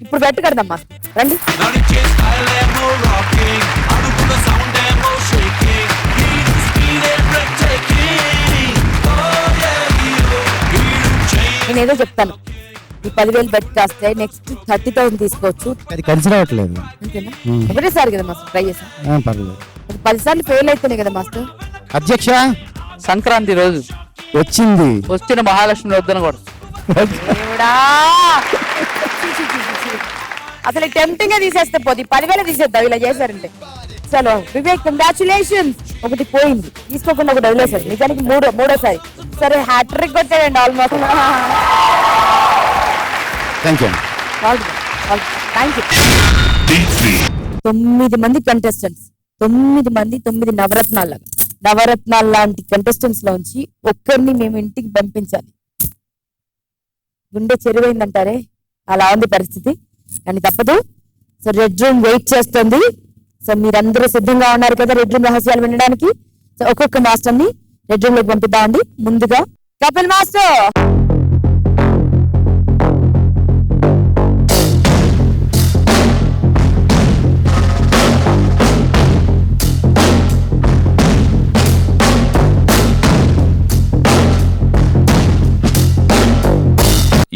ఇప్పుడు బెట్టు కడదాం రండి. నేను ఏదో చెప్తాను, ఈ 10,000 బెట్ కాస్తే నెక్స్ట్ 30,000 తీసుకోవచ్చు. అది కలిసి రావట్లేదు. అంతేనా? ఒకటేసారి కదా మాస్టర్ ట్రై చేసాం. పర్లేదు. 10 సార్లు ఫెయిల్ అయితేనే కదా మాస్టర్. అధ్యక్ష, సంక్రాంతి రోజు వచ్చింది, వచ్చిన మహాలక్ష్మి వద్దన కూడా దేవుడా, అసలు టెంప్టింగ్ గా తీసేస్తే పోతే 10,000 తీసేద్దాం ఇలా చేశారంటే. చలో వివేక్, కంగ్రాచులేషన్స్. ఒకటి పోయింది, తీసుకోకుండా ఒకటి వదిలేసారు. నిజానికి మూడోసారి. సరే, హ్యాట్రిక్ కొట్టాడండి almost. Thank you. Thank you. 9 మంది కంటెస్టెంట్స్, 9 మంది 9 నవరత్నాల లాంటి కంటెస్టెంట్స్ లోంచి ఒక్కరిని మేము ఇంటికి పంపించాలి. గుండె చెరువైందంటారే, అలా ఉంది పరిస్థితి, కానీ తప్పదు. సో రెడ్ రూమ్ వెయిట్ చేస్తుంది. సో మీరందరూ సిద్ధంగా ఉన్నారు కదా రెడ్ రూమ్ రహస్యాలు వినడానికి? సో ఒక్కొక్క మాస్టర్ ని రెడ్ రూమ్ లోకి పంపిద్దామండి. ముందుగా కపిల్ మాస్టర్.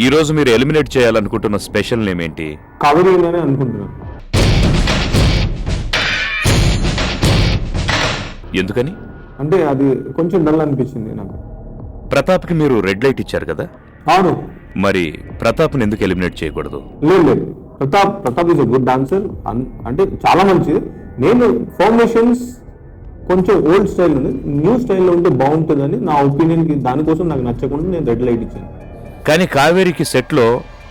ఈ రోజు మీరు ఎలిమినేట్ చేయాలనుకుంటున్న స్పెషల్ నేమ్ ఏంటి? కావేరీ అనే అనుకుంటున్నాను. ఎందుకని? అంటే అది కొంచెం డల్ అనిపించింది నాకు. ప్రతాప్కి మీరు రెడ్ లైట్ ఇచ్చారు కదా? అవును. మరి ప్రతాప్ని ఎందుకు ఎలిమినేట్ చేయకూడదు? లేదు, Pratap is a good dancer, అంటే చాలా మంచిది. నేను ఫార్మేషన్స్ కొంచెం ఓల్డ్ స్టైల్ ఉంది, న్యూ స్టైల్లో ఉంటే బాగుంటుందని నా ఒపీనియన్కి, దానికోసం నాకు నచ్చకుండా నేను రెడ్ లైట్ ఇచ్చాను. కానీ కావేరికి సెట్లో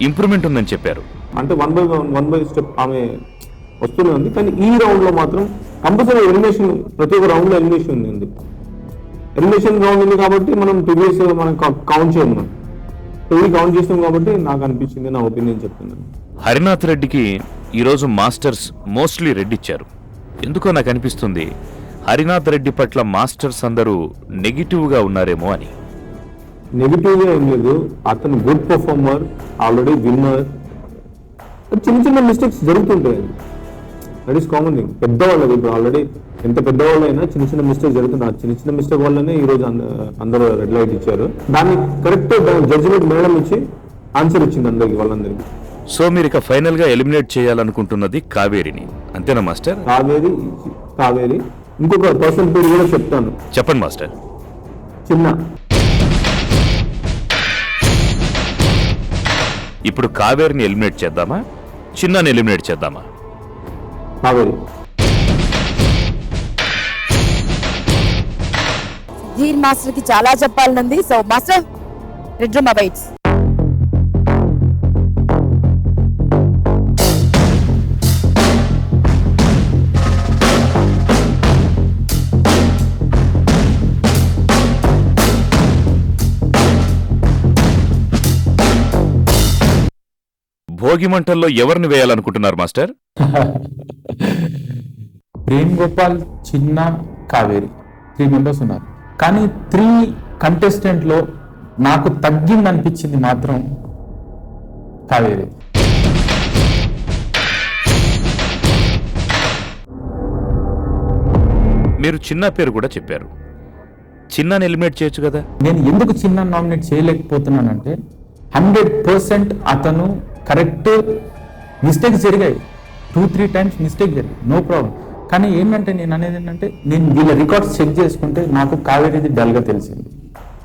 ఇంప్రూవ్మెంట్ ఉందని చెప్పారు. అంటే వన్ బై స్టెప్ ఆమె వస్తూనే ఉంది. కానీ ఈ రౌండ్లో మాత్రం కంపల్సరీ ఎలిమినేషన్, ప్రతి ఒక్క రౌండ్లో ఎలిమినేషన్ ఉంది. ఎలిమినేషన్ రౌండ్ ఉంది కాబట్టి మనం ప్రీవియస్ మనం కౌంట్ చేయము, ఇది కౌంట్ చేస్తాం కాబట్టి నాకు అనిపించింది, నా ఒపీనియన్ చెప్తున్నాను. హరినాథ్ రెడ్డికి ఈరోజు మాస్టర్స్ మోస్ట్లీ రెడ్ ఇచ్చారు. ఎందుకో నాకు అనిపిస్తుంది హరినాథ్ రెడ్డి పట్ల మాస్టర్స్ అందరూ నెగిటివ్గా ఉన్నారేమో అని. నెగిటివ్గా ఏం లేదు, అతను గుడ్ పర్ఫార్మర్, ఆల్రెడీ విన్నర్. చిన్న చిన్న మిస్టేక్స్ జరుగుతుంటాయి, దట్ ఈస్ కామన్ థింగ్. పెద్దవాళ్ళది ఇప్పుడు ఆల్రెడీ ఎంత పెద్దవాళ్ళు అయినా చిన్న చిన్న మిస్టేక్ జరుగుతుంది. చిన్న చిన్న మిస్టేక్ వల్లనే ఈరోజు అందరూ రెడ్ లైట్ ఇచ్చారు. దాన్ని కరెక్ట్ జడ్జిమెంట్ మేడం ఇచ్చి ఆన్సర్ ఇచ్చింది అందరికి, వాళ్ళందరికీ. సో మీరు ఇక ఫైనల్ గా ఎలిమినేట్ చేయాలనుకుంటున్నది కావేరిని, అంతేనా మాస్టర్? కావేరి ఇంకొక పర్సన్ పేరు కూడా చెప్తాను, చెప్పండి మాస్టర్. చిన్న. ఇప్పుడు కావేరిని ఎలిమినేట్ చేద్దామా, చిన్నని ఎలిమినేట్ చేద్దామా? కావేరి. ధీర్ మాస్టర్ కి చాలా చెప్పాలనుంది. So master, red room awaits. Bhogi మంటల్లో ఎవరిని వేయాలనుకుంటున్నారు మాస్టర్? ప్రేమ్ గోపాల్, చిన్న, కావేరి 3 మెంబర్స్ ఉన్నారు. కానీ 3 కంటెస్టెంట్లో నాకు తగ్గింది అనిపించింది మాత్రం కావేరి. మీరు చిన్న పేరు కూడా చెప్పారు, చిన్నని ఎలిమినేట్ చేయొచ్చు కదా. నేను ఎందుకు చిన్న నామినేట్ చేయలేకపోతున్నానంటే 100% అతను కరెక్ట్, మిస్టేక్స్ జరిగాయి, 2-3 టైమ్స్ మిస్టేక్ జరిగాయి, నో ప్రాబ్లం. కానీ ఏంటంటే నేను అనేది ఏంటంటే, నేను వీళ్ళ రికార్డ్స్ చెక్ చేసుకుంటే నాకు కావేరీది డల్గా తెలిసింది.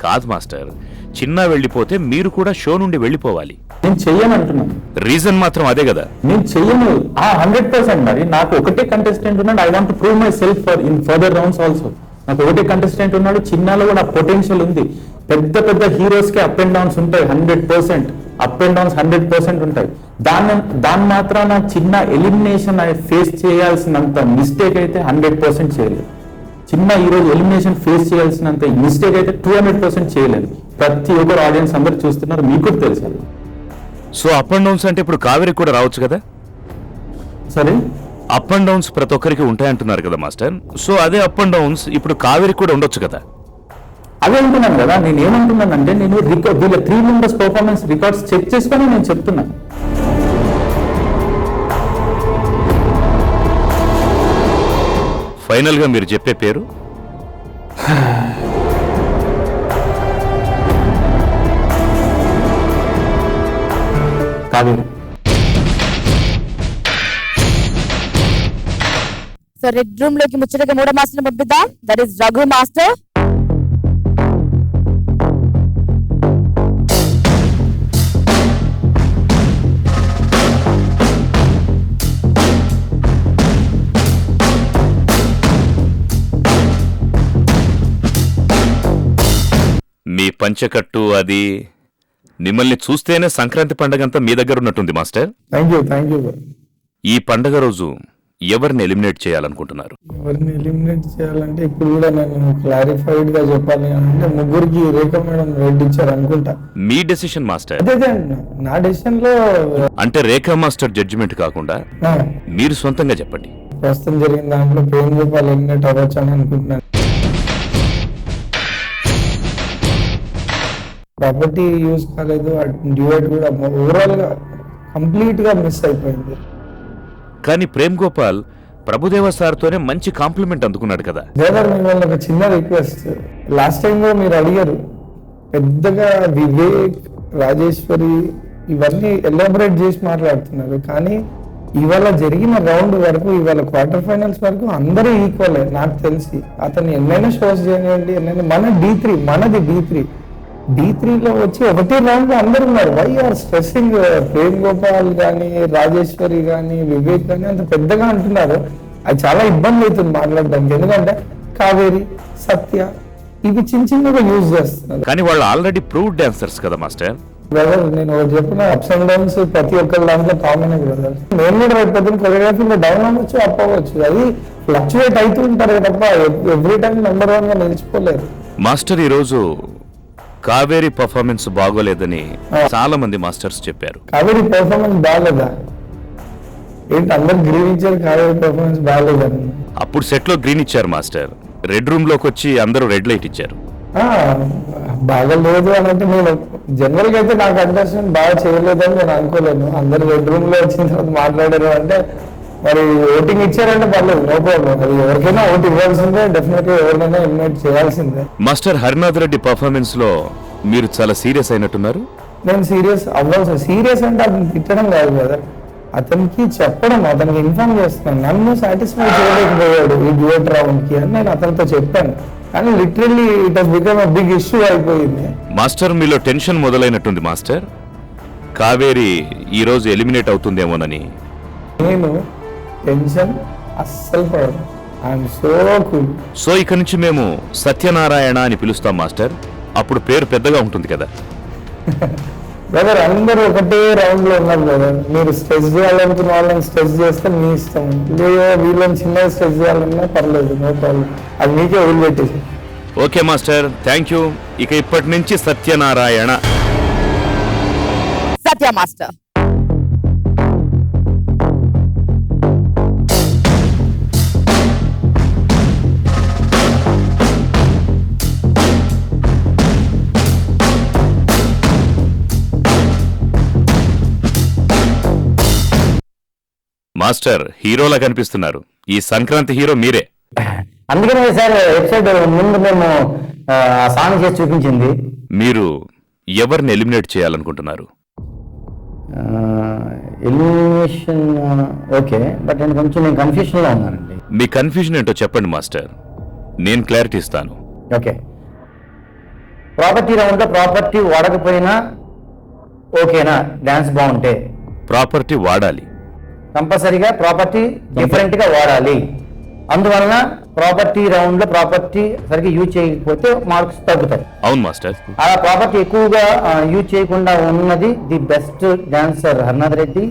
కాదు మాస్టర్, చిన్న వెళ్ళిపోతే మీరు కూడా షో నుండి వెళ్ళిపోవాలి. నేను చెయ్యను అంటున్నాను, రీజన్ మాత్రం అదే కదా. నేను చెయ్యను 100%. మరి నాకు ఒకటే కంటెస్టెంట్ ఉన్నాడు, I want to prove my self for in further rounds also. నాకు ఒకటే కంటెస్టెంట్ ఉన్నాడు, చిన్నలో కూడా పొటెన్షియల్ ఉంది. పెద్ద పెద్ద హీరోస్ కి అప్ అండ్ డౌన్స్ ఉంటాయి, 100% అప్ అండ్ డౌన్స్ 100% ఉంటాయి. దాని మాత్రాన చిన్న ఎలిమినేషన్ ఫేస్ చేయాల్సినంత మిస్టేక్ అయితే 100% చేయలేదు. చిన్న ఈరోజు ఎలిమినేషన్ ఫేస్ చేయాల్సినంత మిస్టేక్ అయితే 200% చేయలేదు. ప్రతి ఒక్కరు ఆడియన్స్ అందరు చూస్తున్నారు, మీకు కూడా తెలుసు. సో అప్ అండ్ డౌన్స్ అంటే ఇప్పుడు కావేరికి కూడా రావచ్చు కదా. సరే, అప్ అండ్ డౌన్స్ ప్రతి ఒక్కరికి ఉంటాయంటున్నారు కదా మాస్టర్. సో అదే అప్ అండ్ డౌన్స్ ఇప్పుడు కావేరికి కూడా ఉండొచ్చు కదా. అదే అంటున్నాను కదా. నేను ఏమంటున్నానంటే, నేను వీళ్ళ 3 మెంబర్స్ పర్ఫార్మెన్స్ రికార్డ్స్ చెక్ చేసుకొని నేను చెప్తున్నాను. ఫైనల్ గా మీరు చెప్పే పేరు? కావేరి. సో రెడ్ రూమ్ లోకి ముచ్చటగా 3వ మాస్టర్ పంపిద్దాం, దట్ ఈస్ రఘు మాస్టర్. మీ పంచకట్టు అది మిమ్మల్ని చూస్తేనే సంక్రాంతి పండగంతా మీ దగ్గర ఉన్నట్టుంది మాస్టర్. Thank you. ఈ పండగ రోజు ఎవరిని ఎలిమినేట్ చేయాలనుకుంటున్నారు? ఎవరిని ఎలిమినేట్ చేయాలంటే ఇప్పుడు కూడా నేను క్లారిఫైడ్ గా చెప్పాలి అంటే, ముగ్గురికి రేఖ మేడం రెడ్ ఇచ్చారు అనుకుంటా. మీ డెసిషన్ మాస్టర్. అదే నా డెసిషన్ లో అంటే రేఖా మాస్టర్ జడ్జిమెంట్ కాకుండా మీరు సొంతంగా చెప్పండి. ప్రస్తుతం జరిగిన దాంట్లో ప్రేమ్ గోపాల్ ఎలిమినేట్ అవ్వచ్చు అని అనుకుంటున్నాను. ప్రాపర్టీ యూజ్ కాలేదు, డ్యూయట్ కూడా ఓవరాల్ గా కంప్లీట్ గా మిస్ అయిపోయింది. కానీ ప్రేమ్ గోపాల్ ప్రభుదేవ సార్తోనే మంచి కాంప్లిమెంట్ అందుకున్నాడు కదా. బ్రదర్, మిమ్మల్ని ఒక చిన్న రిక్వెస్ట్, లాస్ట్ టైం కూడా మీరు అడిగారు, పెద్దగా వివేక్, రాజేశ్వరి ఇవన్నీ ఎలాబరేట్ చేసి మాట్లాడుతున్నారు. కానీ ఇవాళ జరిగిన రౌండ్ వరకు, ఇవాళ క్వార్టర్ ఫైనల్స్ వరకు అందరూ ఈక్వలే నాకు తెలిసి. అతను ఎన్నైనా షోస్ చేయండి, మన మనది D3లో వచ్చి ఒకటే రౌండ్ లో అందరు ఉన్నారు. Why are stressing? Prem Gopal కానీ, రాజేశ్వరి కానీ, వివేక్ కానీ అంత పెద్దగా అంటున్నారు. అది చాలా ఇబ్బంది అవుతుంది మాట్లాడడానికి. ఎందుకంటే కావేరి, సత్య, ఇవి చిన్న చిన్నగా యూజ్ చేస్తున్నారు. కానీ వాళ్ళు ఆల్రెడీ ప్రూవ్డ్ డాన్సర్స్ కదా మాస్టర్. బ్రదర్ నేను ఒకటి చెప్పిన, అప్స్ అండ్ డౌన్స్ ప్రతి ఒక్కరి దాంట్లో కామన్ బ్రదర్. నేను కూడా రేపు పొద్దున్న కొరియోగ్రఫీలో డౌన్ అవ్వచ్చు, అప్ అవ్వచ్చు, అది ఫ్లక్చువేట్ అవుతూ ఉంటారు తప్ప ఎవ్రీ టైం నెంబర్ 1 గా నిలిచిపోలేరు. మాస్టర్ ఈరోజు కావేరి పర్ఫార్మెన్స్ బాగోలేదని చాలా మంది మాస్టర్స్ చెప్పారు. కావేరి పర్ఫార్మెన్స్ బాగాలేదా ఏంటి? అందరు గ్రీన్ ఇచ్చారు, కావేరి పర్ఫార్మెన్స్ బాగాలేదని. అప్పుడు సెట్ లో గ్రీన్ ఇచ్చారు మాస్టర్, రెడ్ రూమ్ లోకి వచ్చి అందరూ రెడ్ లైట్ ఇచ్చారు. బాగలేదు అని అంటే నేను జనరల్ గా అయితే నాకు అండర్స్టాండ్ బాగా చేయలేదని నేను అనుకోలేను. అందరు బెడ్ రూమ్ లో వచ్చిన తర్వాత మాట్లాడారు అంటే మరి ఓటింగ్ ఇచ్చారంటే పర్లేదు, నో ప్రాబ్లం. అది ఎవరికైనా ఓటు ఇవ్వాల్సిందే, డెఫినెట్ గా ఎవరినైనా ఇన్వైట్ చేయాల్సిందే. మాస్టర్ హరినాథ్ రెడ్డి పర్ఫార్మెన్స్ లో మీరు చాలా సీరియస్ అయినట్టున్నారు. నేను సీరియస్ అవ్వాలి. సీరియస్ అంటే అతను తిట్టడం కాదు కదా, అతనికి చెప్పడం, అతనికి ఇన్ఫార్మ్ చేస్తున్నాను. నన్ను సాటిస్ఫై చేయలేకపోయాడు ఈ డ్యూయట్ రౌండ్ కి అని నేను అతనితో చెప్పాను. కానీ literally it has become a big issue అయిపోయింది. మాస్టర్ మీలో టెన్షన్ మొదలైనట్టుంది మాస్టర్, కావేరి ఈ రోజు ఎలిమినేట్ అవుతుందేమోనని. నేను టెన్షన్ అస్సలు పడను, ఐఎమ్ సో కూల్. సో ఇక నుంచి మేము సత్యనారాయణ అని పిలుస్తాం మాస్టర్, అప్పుడు పేరు పెద్దగా ఉంటుంది కదా. బ్రదర్ అందరూ ఒకటే రౌండ్ లో ఉన్నారు బ్రదర్. మీరు స్ట్రెచ్ చేయాలనుకున్న వాళ్ళని స్ట్రెచ్ చేస్తే మీ ఇష్టం, లేదా వీళ్ళని చిన్నగా స్ట్రెచ్ చేయాలన్నా పర్లేదు, నో ప్రాబ్లం. అది మీకే వదిలిపెట్టేసి. Okay master, thank you. ఇక ఇప్పటి నుంచి సత్యనారాయణ. సత్య మాస్టర్. మాస్టర్ హీరోలా కనిపిస్తున్నారు, ఈ సంక్రాంతి హీరో మీరే. అందుకనే సార్ ఎపిసోడ్ ముందు మేము సాంగ్ చేసి చూపించింది. మీరు ఎవరిని ఎలిమినేట్ చేయాలనుకుంటున్నారు? ఎలిమినేషన్ ఓకే, బట్ నేను కొంచెం కన్ఫ్యూజన్లో ఉన్నానండి. మీ కన్ఫ్యూజన్ ఏంటో చెప్పండి మాస్టర్, నేను క్లారిటీ ఇస్తాను. ఓకే, ప్రాపర్టీ రౌండ్లో ప్రాపర్టీ వాడకపోయినా ఓకేనా? డాన్స్ బాగుంటే ప్రాపర్టీ వాడాలి, కంపల్సరీగా ప్రాపర్టీ డిఫరెంట్ గా వాడాలి. అందువలన ప్రాపర్టీ రౌండ్ లో ప్రాపర్టీ సరిగ్గా యూజ్ చేయకపోతే మార్క్స్ తగ్గుతాయి. అవును మాస్టర్. అలా ప్రాపర్టీ ఎక్కువగా యూజ్ చేయకుండా ఉన్నది the best dancer Harinath Reddy,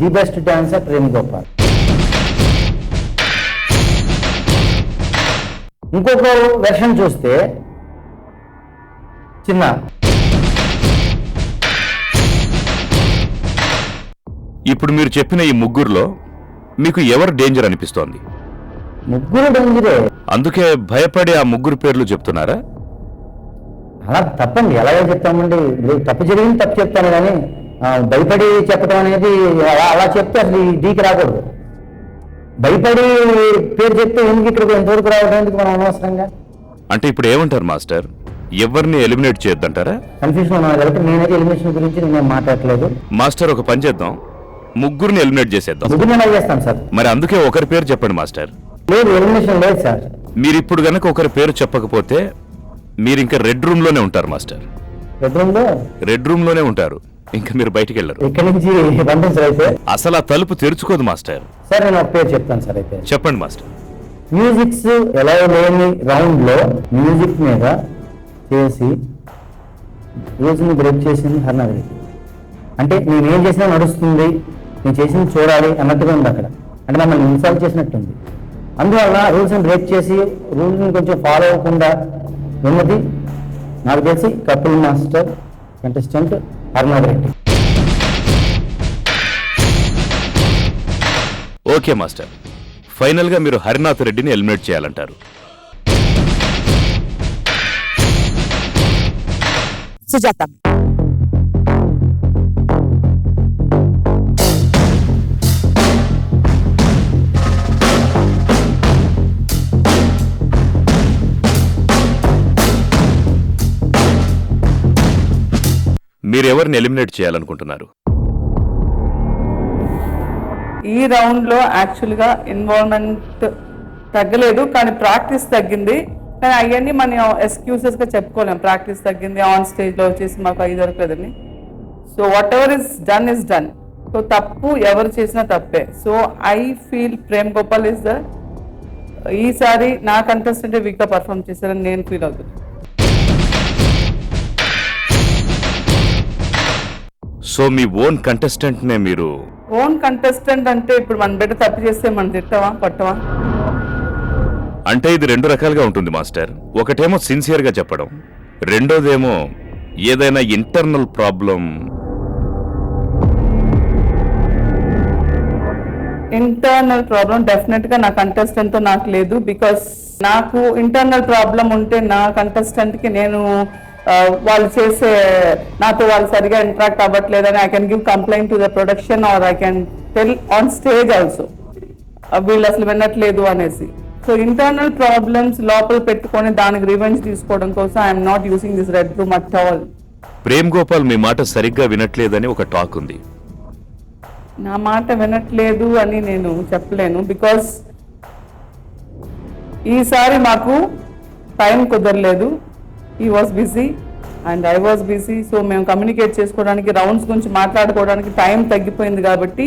the best dancer Prem Gopal. ఇంకొక వెర్షన్ చూస్తే చిన్న. ఇప్పుడు మీరు చెప్పిన ఈ ముగ్గురులో మీకు ఎవరు డేంజర్ అనిపిస్తోంది? ముగ్గురు డేంజరే. అందుకే భయపడి ఆ ముగ్గురు పేర్లు చెప్తున్నారా? అలా తప్పండి, ఎలాగే చెప్తామండి. తప్పు జరిగింది తప్పు చెప్తాను, కానీ భయపడి చెప్పడం అనేది అలా చెప్తే అసలు డీకి రాకూడదు. భయపడి పేరు చెప్తే ఎందుకు ఇక్కడికి ఎంతవరకు రావడానికి మనం అనవసరంగా. అంటే ఇప్పుడు ఏమంటారు మాస్టర్, ఎవరిని ఎలిమినేట్ చేయొద్దంటారా? కన్ఫ్యూజన్ ఉన్నాను కాబట్టి నేనైతే ఎలిమినేషన్ గురించి నేను మాట్లాడలేదు. మాస్టర్ ఒక పని చేద్దాం, ముగ్గురిని ఎలిమినేట్ చేసేద్దాం. ముగ్గురు చేస్తాను సార్. మరి అందుకే ఒకరి పేరు చెప్పండి మాస్టర్. లేదు, ఎలిమినేషన్ లేదు సార్. మీరు ఇప్పుడు గనక ఒకరి పేరు చెప్పకపోతే మీరు ఇంకా రెడ్ రూమ్ లోనే ఉంటారు మాస్టర్. రెడ్ రూమ్ లోనే ఉంటారు, ఇంకా మీరు బయటికి వెళ్ళరు. ఇక్కడ నుంచి పంపించరైతే అసలు ఆ తలుపు తెరుచుకోదు మాస్టర్. సార్ నేను ఒక పేరు చెప్తాను సార్. అయితే చెప్పండి మాస్టర్. మ్యూజిక్స్ ఎలా లేని రౌండ్ లో మ్యూజిక్ మీద చేసి రోజుని బ్రేక్ చేసింది హరినాథ్ రెడ్డి. అంటే నేనేం చేసినా నడుస్తుంది, నేను చేసింది చూడాలి అన్నట్టుగా ఉంది అక్కడ. అంటే మమ్మల్ని ఇన్సల్ట్ చేసినట్టుంది. అందువల్ల రూల్స్ని బ్రేక్ చేసి రూల్స్ని కొంచెం ఫాలో అవ్వకుండా ఉన్నది నాకు తెలిసి Kapil master contestant Harinath Reddy. Okay master, final గా మీరు హరినాథ్ రెడ్డిని ఎలిమినేట్ చేయాలంటారు. సుజాత. మీరెవరిని ఎలిమినేట్ చేయాలనుకుంటున్నారు? ఈ రౌండ్లో యాక్చువల్గా ఇన్వాల్వ్మెంట్ తగ్గలేదు, కానీ ప్రాక్టీస్ తగ్గింది. కానీ అవన్నీ మనం ఎక్స్క్యూజెస్గా చెప్పుకోలేం. ప్రాక్టీస్ తగ్గింది, ఆన్ స్టేజ్లో వచ్చేసి మాకు అవి దొరకలేదని. So whatever is done is done. So తప్పు ఎవరు చేసినా తప్పే. So I feel Prem Gopal is the ఈసారి నా కంటెస్టెంట్ వీక్గా పర్ఫామ్ చేశారని నేను ఫీల్ అవుతుంది. సో మీ ఓన్ కంటెస్టెంట్ నే మీరు ఓన్ కంటెస్టెంట్ అంటే ఇప్పుడు మన బిడ్డ తప్పు చేస్తే మనం తిట్టవా పట్టవా? అంటే ఇది రెండు రకాలుగా ఉంటుంది మాస్టర్. ఒకటేమో సిన్సియర్ గా చెప్పడం, రెండోదేమో ఏదైనా internal problem. Internal problem definite గా నా కంటెస్టెంట్ తో నాకు లేదు. బికాస్ నాకు ఇంటర్నల్ ప్రాబ్లం ఉంటే నా కంటెస్టెంట్ కి నేను వాళ్ళు చేసే నాతో వాళ్ళు సరిగా ఇంటరాక్ట్ అవ్వట్లేదని I can give complaint to the production or I can tell on stage also వీళ్ళు అసలు వినట్లేదు అనేసి. సో ఇంటర్నల్ ప్రాబ్లమ్స్ లోపల పెట్టుకొని దానికి రివెంజ్ తీసుకోవడం కోసం I'm not using this red room at all. Prem Gopal మీ మాట సరిగ్గా వినట్లేదని ఒక టాక్ ఉంది. నా మాట వినట్లేదు అని నేను చెప్పలేను. బికాస్ ఈసారి మాకు టైం కుదరలేదు. ఈ was busy and I was busy. So మేము కమ్యూనికేట్ చేసుకోవడానికి, రౌండ్స్ గురించి మాట్లాడుకోవడానికి టైం తగ్గిపోయింది కాబట్టి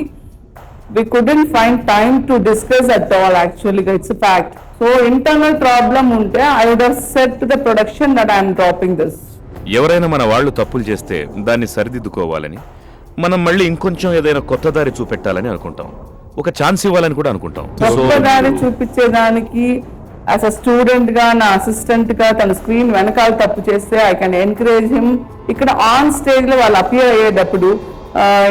we couldn't find time to discuss at all. Actually, it's a fact. So internal problem unte I would have said to the production that I am dropping this. ఎవరైనా మన వాళ్ళు తప్పులు చేస్తే దాన్ని సరిదిద్దుకోవాలని, మనం మళ్ళీ ఇంకొంచెం ఏదైనా కొత్త దారి చూపెట్టాలని అనుకుంటాం, ఒక ఛాన్స్ ఇవ్వాలని కూడా అనుకుంటాం. కొత్త దారి చూపించేదానికి యాజ్ అ స్టూడెంట్ గా, నా అసిస్టెంట్ గా తన స్క్రీన్ వెనకాల తప్పు చేస్తే ఐ కెన్ ఎంకరేజ్ హిమ్. ఇక్కడ ఆన్ స్టేజ్ లో వాళ్ళు అపియర్ అయ్యేటప్పుడు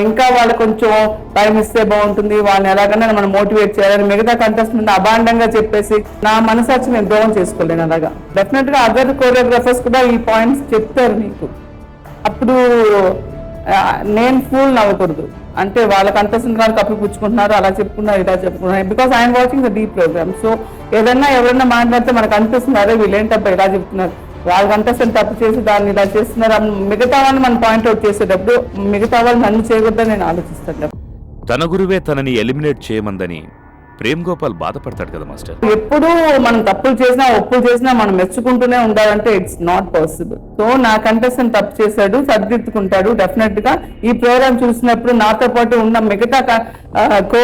ఇంకా వాళ్ళు కొంచెం టైం ఇస్తే బాగుంటుంది, వాళ్ళని ఎలాగైనా మనం మోటివేట్ చేయాలని మిగతా కంటెస్టెంట్ అబాండంగా చెప్పేసి నా మనసాచి నేను ద్రోహం చేసుకోలేను. అలాగా డెఫినెట్ గా అదర్ కోరియోగ్రాఫర్స్ కూడా ఈ పాయింట్స్ చెప్తారు నీకు. అప్పుడు నేను ఫూల్ నవ్వకూడదు. అంటే వాళ్ళ కంటెస్టెంట్ వాళ్ళు కప్పు పుచ్చుకుంటున్నారు, అలా చెప్పుకున్నారు, ఇలా చెప్పుకున్నారు. Because I'm watching the Dhee program. So ఏదన్నా ఎవరైనా మాట్లాడితే మనకు అనిపిస్తుంది, అదే వీళ్ళేంటబ్బా ఇలా చెప్తున్నారు, వాళ్ళ కంటెస్టెంట్ తప్పు చేసి దాన్ని ఇలా చేస్తున్నారు. మిగతా వాళ్ళని మనం పాయింట్అవుట్ చేసేటప్పుడు మిగతా వాళ్ళు నన్ను చేయకూడదని నేను ఆలోచిస్తాను. తన గురువే తనని ఎలిమినేట్ చేయమందని ప్రేమ్ గోపాల్ బాధపడతాడు కదా మాస్టర్. ఎప్పుడు మనం తప్పులు చేసినా ఒప్పులు చేసినా మనం మెచ్చుకుంటూనే ఉండాలంటే ఇట్స్ నాట్ పాసిబుల్. సో నా కంటెస్టెంట్ తప్పు చేశాడు, సరిదిద్దుకుంటాడు. డెఫినెట్ గా ఈ ప్రోగ్రామ్ చూసినప్పుడు నాతో పాటు ఉన్న మిగతా కో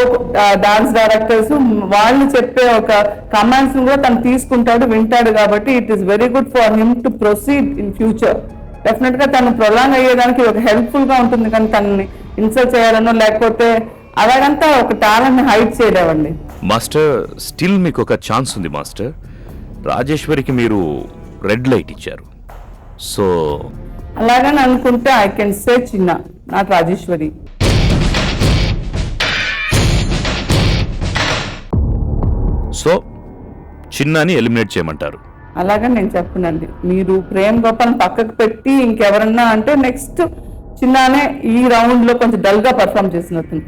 డాన్స్ డైరెక్టర్స్ వాళ్ళు చెప్పే ఒక కమెంట్స్ కూడా తను తీసుకుంటాడు, వింటాడు. కాబట్టి it is very good for him to proceed in future. Definite గా తను ప్రొలాంగ్ అయ్యేదానికి ఒక హెల్ప్ఫుల్ గా ఉంటుంది. కానీ తనని ఇన్సల్ట్ చేయాలనో లేకపోతే అలాగంతా ఒక టాలెంట్ ని హైడ్ చేయలేవండి. మాస్టర్ స్టిల్ మీకు ఒక ఛాన్స్ ఉంది మాస్టర్. రాజేశ్వరికి మీరు రెడ్ లైట్ ఇచ్చారు. సో అలాగని అనుకుంటే ఐ కెన్ సే చిన్న, నాట్ రాజేశ్వరి. సో చిన్నాని ఎలిమినేట్ చేయమంటారు. అలాగని నేను చెప్పనండి. మీరు ప్రేమ్ గోపాల్ పక్కకు పెట్టి ఇంకెవరన్నా అంటే నెక్స్ట్ చిన్నానే ఈ రౌండ్ లో కొంచెం డల్ గా పర్ఫామ్ చేసినట్టు.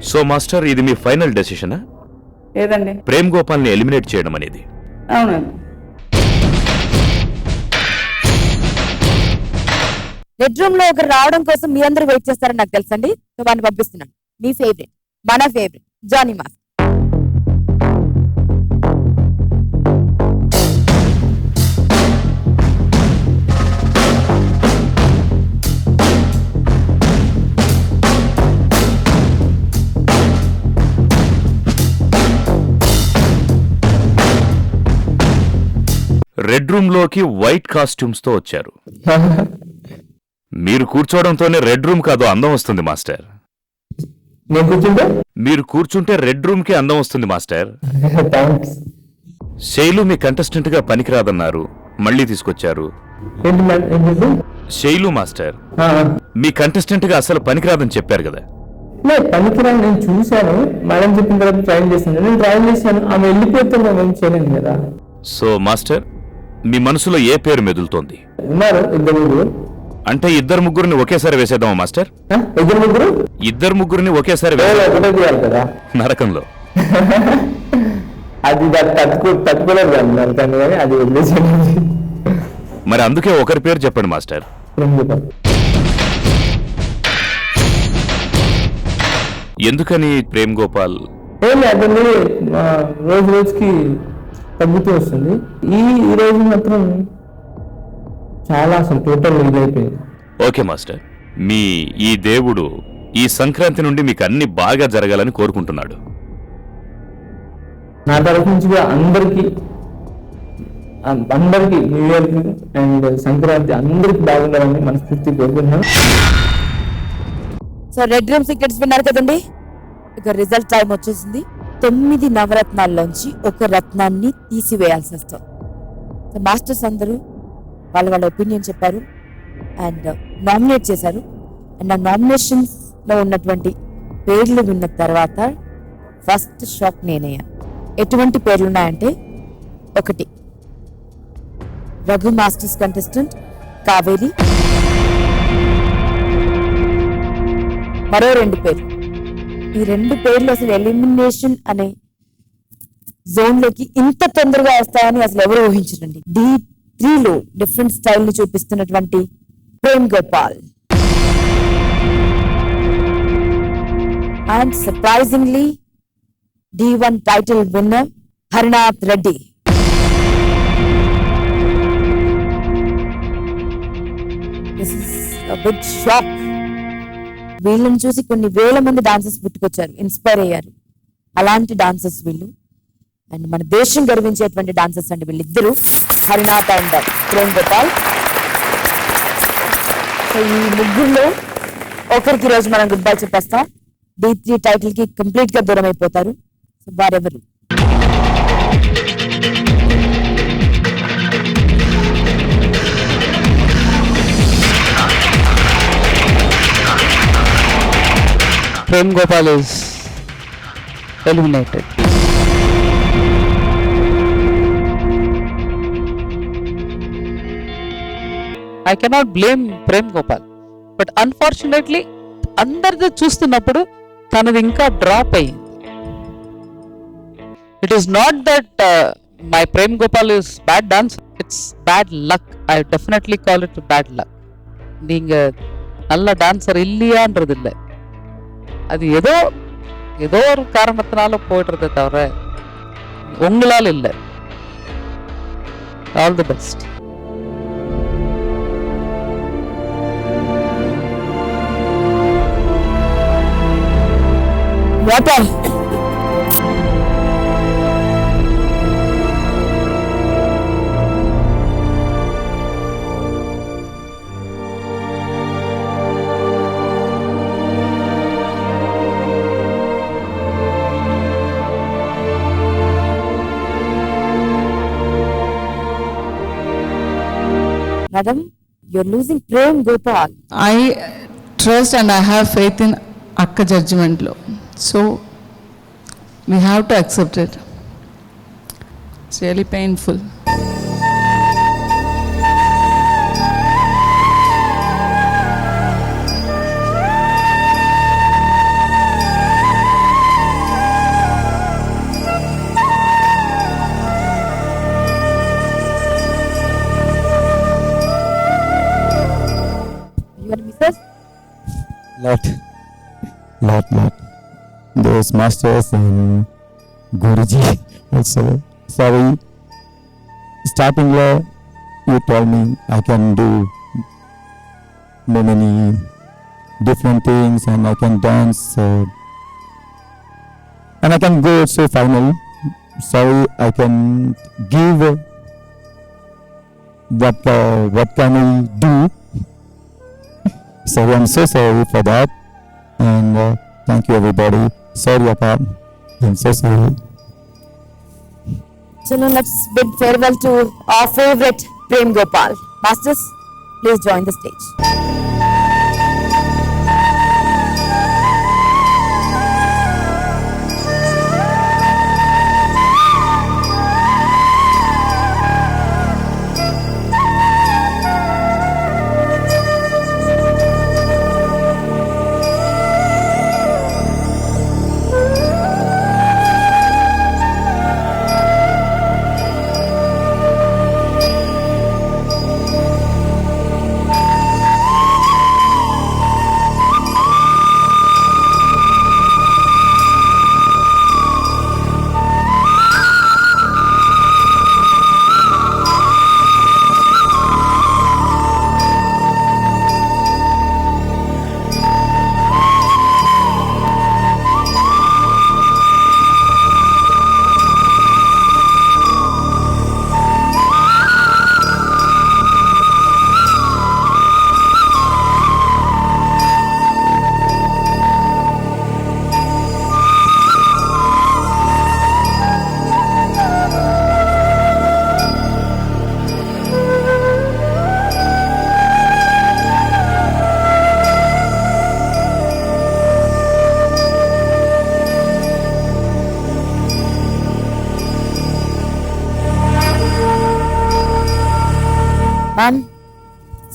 సో మాస్టర్ ఇది మీ ఫైనల్ డెసిషనా? ఏదండి? ప్రేమ్ గోపాల్ ని ఎలిమినేట్ చేయడం అనేది. అవునండి. బెడ్ రూమ్ లో ఒకరు రావడం కోసం మీరందరూ వెయిట్ చేస్తారని నాకు తెలుసండి. సో వాడిని పంపిస్తున్నాను. మీ ఫేవరెట్, మన favourite Johnny master. Red room లోకి వైట్ కాస్ట్యూమ్స్ తో వచ్చారు. మీరు కూర్చోవడంతోనే రెడ్ రూమ్ కాదు అందం వస్తుంది మాస్టర్. మీరు కూర్చుంటే రెడ్ రూమ్ కి అందం వస్తుంది మాస్టర్. శైలు మీ కంటెస్టెంట్ గా పనికిరాదన్నారు, మళ్ళీ తీసుకొచ్చారు. శైలు మాస్టర్ మీ కంటెస్టెంట్ గా అసలు పనికిరాదని చెప్పారు కదా. పనికిరాని నేను చూశాను, మేడం చెప్పిన తర్వాత ట్రైన్ చేశాను, నేను ట్రైన్ చేశాను, ఆమె వెళ్ళిపోతే మేము చేయలేను కదా. సో మాస్టర్ మీ మనసులో ఏ పేరు మెదులుతోంది? ఉన్నారు ఇద్దరు ముగ్గురు. అంటే ఇద్దరు ముగ్గురిని ఒకేసారి వేసేద్దామా మాస్టర్? ఇద్దరు ముగ్గురిని ఒకేసారి కదా నరకంలో. అది తట్టుకోలేదు కానీ అది వదిలేసేది. మరి అందుకే ఒకరి పేరు చెప్పండి మాస్టర్. ఎందుకని ప్రేమ్ గోపాల్? అతన్ని రోజు రోజుకి తగ్గుతూ వస్తుంది. ఈ రోజు మాత్రం చాలా అసలు టోటల్ ఇదైపోయింది. ఓకే మాస్టర్, మీ ఈ దేవుడు ఈ సంక్రాంతి నుండి మీకు అన్ని బాగా జరగాలని కోరుకుంటున్నాడు. నా తరఫు నుంచి కూడా అందరికీ న్యూ ఇయర్కి అండ్ సంక్రాంతి అందరికి బాగుండాలని మనస్ఫూర్తి కోరుకుంటున్నాను. సో రెడ్ రూమ్ సీక్రెట్స్ విన్నారు కదండి. ఇక రిజల్ట్ టైం వచ్చేసింది. 9 నవరత్నాల్లోంచి ఒక రత్నాన్ని తీసివేయాల్సి వస్తుంది. సో మాస్టర్స్ అందరూ వాళ్ళ ఒపీనియన్ చెప్పారు అండ్ నామినేట్ చేశారు. అండ్ ఆ నామినేషన్స్ లో ఉన్నటువంటి పేర్లు విన్న తర్వాత ఫస్ట్ షాక్ నేనయ్యాను. ఎటువంటి పేర్లు ఉన్నాయంటే, 1 రఘు మాస్టర్స్ కంటెస్టెంట్ కావేరి, మరో 2 పేర్లు. ఈ 2 పేర్లు అసలు ఎలిమినేషన్ అనే జోన్ లోకి ఇంత తొందరగా వస్తాయని అసలు ఎవరు ఊహించరండి. D3లో డిఫరెంట్ స్టైల్ ని చూపిస్తున్నటువంటి Prem Gopal and surprisingly D1 title winner Harinath Reddy. This is a big shock. వీళ్ళని చూసి కొన్ని వేల మంది డాన్సర్స్ పుట్టుకొచ్చారు, ఇన్స్పైర్ అయ్యారు. అలాంటి డాన్సర్స్ వీళ్ళు. అండ్ మన దేశం గర్వించేటువంటి డాన్సర్స్ అండి వీళ్ళిద్దరూ, హరినాథ్ అండ్ ప్రేమ్ గోపాల్. సో ఈ ముగ్గురులో ఒకరికి రోజు మనం గుడ్ బై చెప్పేస్తాం. D3 టైటిల్ కి కంప్లీట్ గా దూరం అయిపోతారు. సో వారెవరు? Prem Gopal is eliminated. I cannot blame Prem Gopal, but unfortunately అందరిది చూస్తున్నప్పుడు తనది ఇంకా డ్రాప్ అయ్యింది. It is not that my Prem Gopal is bad dancer, it's bad luck. I definitely call it bad luck. நீங்க நல்ல dancer இல்லையான்றது இல்லை, அது ஏதோ ஒரு காரணத்தினால போயிடுறதை தவிர உங்களால் இல்லை. All the best. Madam, you're losing Prem Gopal. I trust and I have faith in Akka judgment law. So we have to accept it. It's really painful. Lot. Those masters and Guruji also. Sorry, starting you told me I can do many different things and I can dance and I can go so final. Sorry, I can give what can I do. So I'm so sorry for that, and thank you everybody. Sorry Akka, I'm so sorry. So now let's bid farewell to our favorite Prem Gopal. Masters, please join the stage.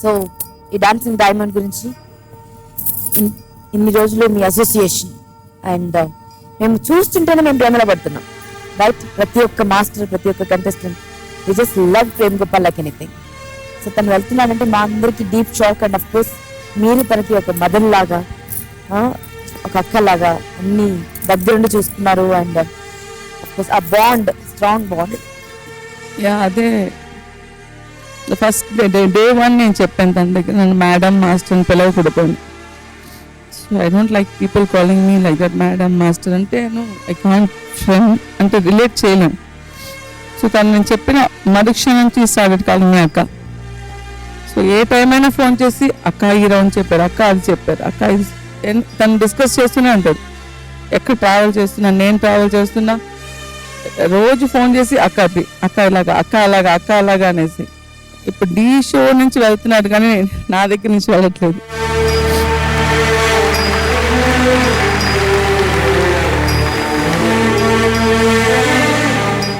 So ఈ dancing diamond గురించి ఇన్ని రోజులు మీ association and మేము చూస్తుంటేనే మేము ప్రేమలో పడుతున్నాం right. ప్రతి ఒక్క మాస్టర్, ప్రతి ఒక్క contestant we just love Prem Gopal like anything. So తను వెళ్తున్నాడంటే మా అందరికి deep shock. And of course మీరు తనకి ఒక మదర్ లాగా, ఒక అక్క లాగా అన్ని దగ్గరుండి చూసుకున్నారు. అండ్ అఫ్ కోర్స్ ఆ బాండ్, స్ట్రాంగ్ బాండ్. యా, అదే ఫస్ట్ డే 1 నేను చెప్పాను తన దగ్గర, నన్ను మేడం మాస్టర్ అని పిలవకూడదు. So I don't like people calling me like that madam master అంటే ఐ కాంట్ ఫ్రెండ్ అంటే రిలేట్ చేయలేను. సో తను నేను చెప్పిన మరుక్షణం నుంచి స్టార్టెడ్ కాలింగ్ మీ అక్క. సో ఏ టైం అయినా ఫోన్ చేసి అక్క ఈ రౌండ్ చెప్పారు, అక్క అది చెప్పారు, అక్క ఇది తను డిస్కస్ చేస్తూనే ఉంటాడు. ఎక్కడ ట్రావెల్ చేస్తున్నా, నేను ట్రావెల్ చేస్తున్నా, రోజు ఫోన్ చేసి అక్క అది, అక్క ఇలాగా, అక్క అలాగా, అక్క అలాగా అనేసి. ఇప్పుడు డీ షో నుంచి వెళ్తున్నాడు కానీ నా దగ్గర నుంచి వెళ్ళట్లేదు.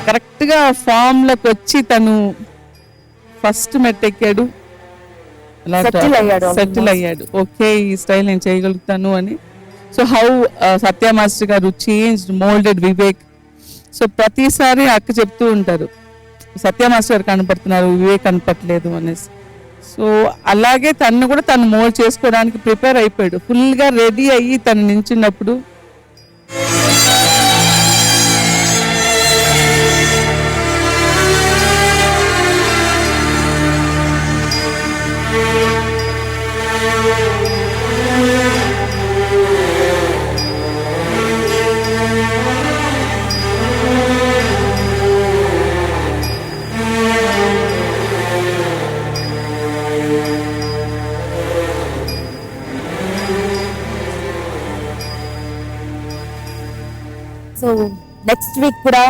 కరెక్ట్గా ఫామ్లోకి వచ్చి తను ఫస్ట్ మెట్టెక్కాడు, సెటిల్ అయ్యాడు. ఓకే, ఈ స్టైల్ నేను చేయగలుగుతాను అని. సో హౌ సత్య మాస్టర్ గారు చేంజ్డ్, మోల్డెడ్ వివేక్. సో ప్రతిసారి అక్క చెప్తూ ఉంటారు సత్య మాస్టర్ గారు కనపడుతున్నారు, వివేక్ కనపట్లేదు అనేసి. సో అలాగే తను కూడా తను మోల్డ్ చేసుకోవడానికి ప్రిపేర్ అయిపోయాడు. ఫుల్గా రెడీ అయ్యి తను నించున్నప్పుడు సో నెక్స్ట్ వీక్ కూడా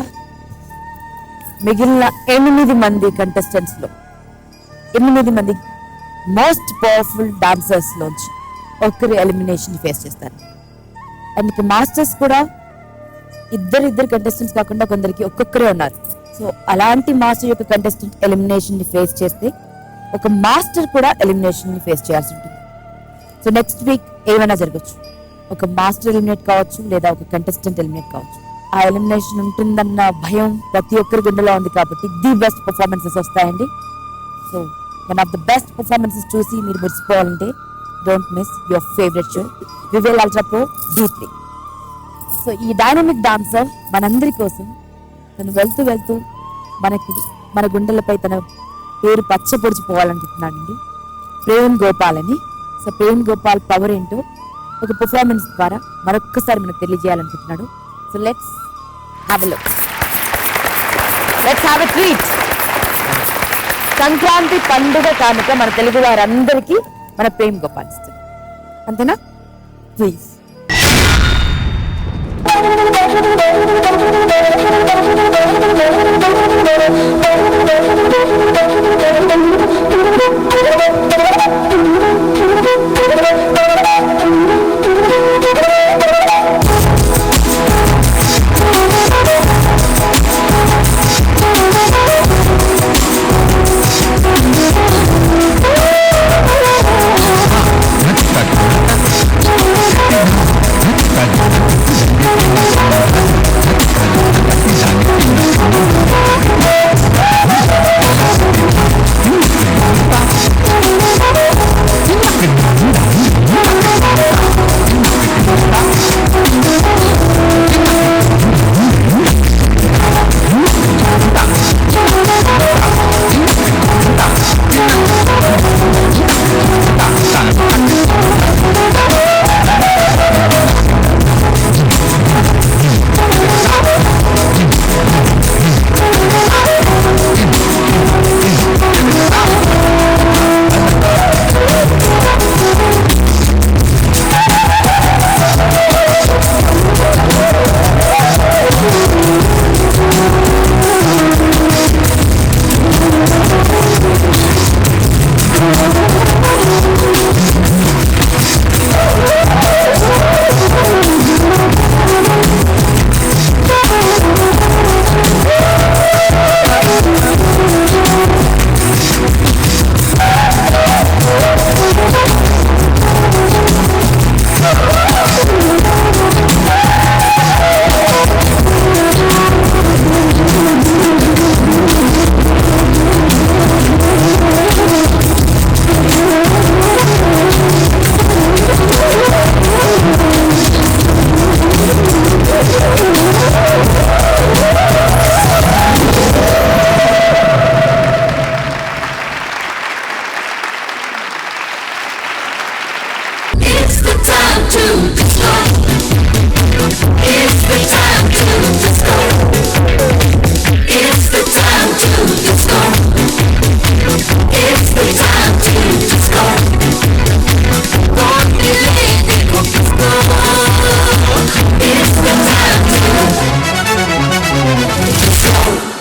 మిగిలిన 8 మంది కంటెస్టెంట్స్ లో 8 మంది మోస్ట్ పవర్ఫుల్ డాన్సర్స్ లోంచి ఒకరు ఎలిమినేషన్ ఫేస్ చేస్తారు. అండ్ మాస్టర్స్ కూడా ఇద్దరు కంటెస్టెంట్స్ కాకుండా కొందరికి ఒక్కొక్కరే ఉన్నారు. సో అలాంటి మాస్టర్ యొక్క కంటెస్టెంట్ ఎలిమినేషన్ ని ఫేస్ చేస్తే ఒక మాస్టర్ కూడా ఎలిమినేషన్ ని ఫేస్ చేయాల్సి ఉంటుంది. సో నెక్స్ట్ వీక్ ఏమైనా జరగచ్చు, ఒక మాస్టర్ ఎలిమినేట్ కావచ్చు లేదా ఒక కంటెస్టెంట్ ఎలిమినేట్ కావచ్చు. ఆ ఎలిమినేషన్ ఉంటుందన్న భయం ప్రతి ఒక్కరి గుండెలో ఉంది కాబట్టి ది బెస్ట్ పర్ఫార్మెన్సెస్ వస్తాయండి. So one of the best performances చూసి మీరు మురిసిపోవాలంటే don't miss your favourite show Vivel ultra pro D3. So ఈ డైనమిక్ డాన్సర్ మనందరి కోసం తను వెళ్తూ మన గుండెలపై తన పేరు పచ్చపొడిచిపోవాలనుకుంటున్నాడండి, ప్రేమ్ గోపాల్ అని. సో ప్రేమ్ గోపాల్ పవర్ ఏంటో ఒక పర్ఫార్మెన్స్ ద్వారా మరొక్కసారి మనకు తెలియజేయాలనుకుంటున్నాడు. So let's have a look, let's have a treat. Sankranti పండుగ కానుక మన తెలుగు వారందరికీ మన ప్రేమ్ గోపాల్ ఇస్తుంది, అంతేనా? ప్లీజ్.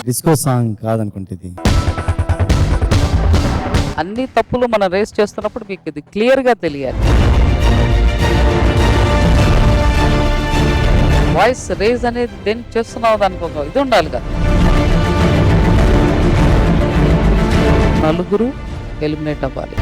డిస్కో సాంగ్ కాదనుకుంటుంది. అన్ని తప్పులు మనం రేస్ చేస్తున్నప్పుడు మీకు ఇది క్లియర్గా తెలియాలి. వాయిస్ రేజ్ అనేది దేనికి చేస్తున్నావు దానికి ఒక ఇది ఉండాలి కదా. నలుగురు ఎలిమినేట్ అవ్వాలి.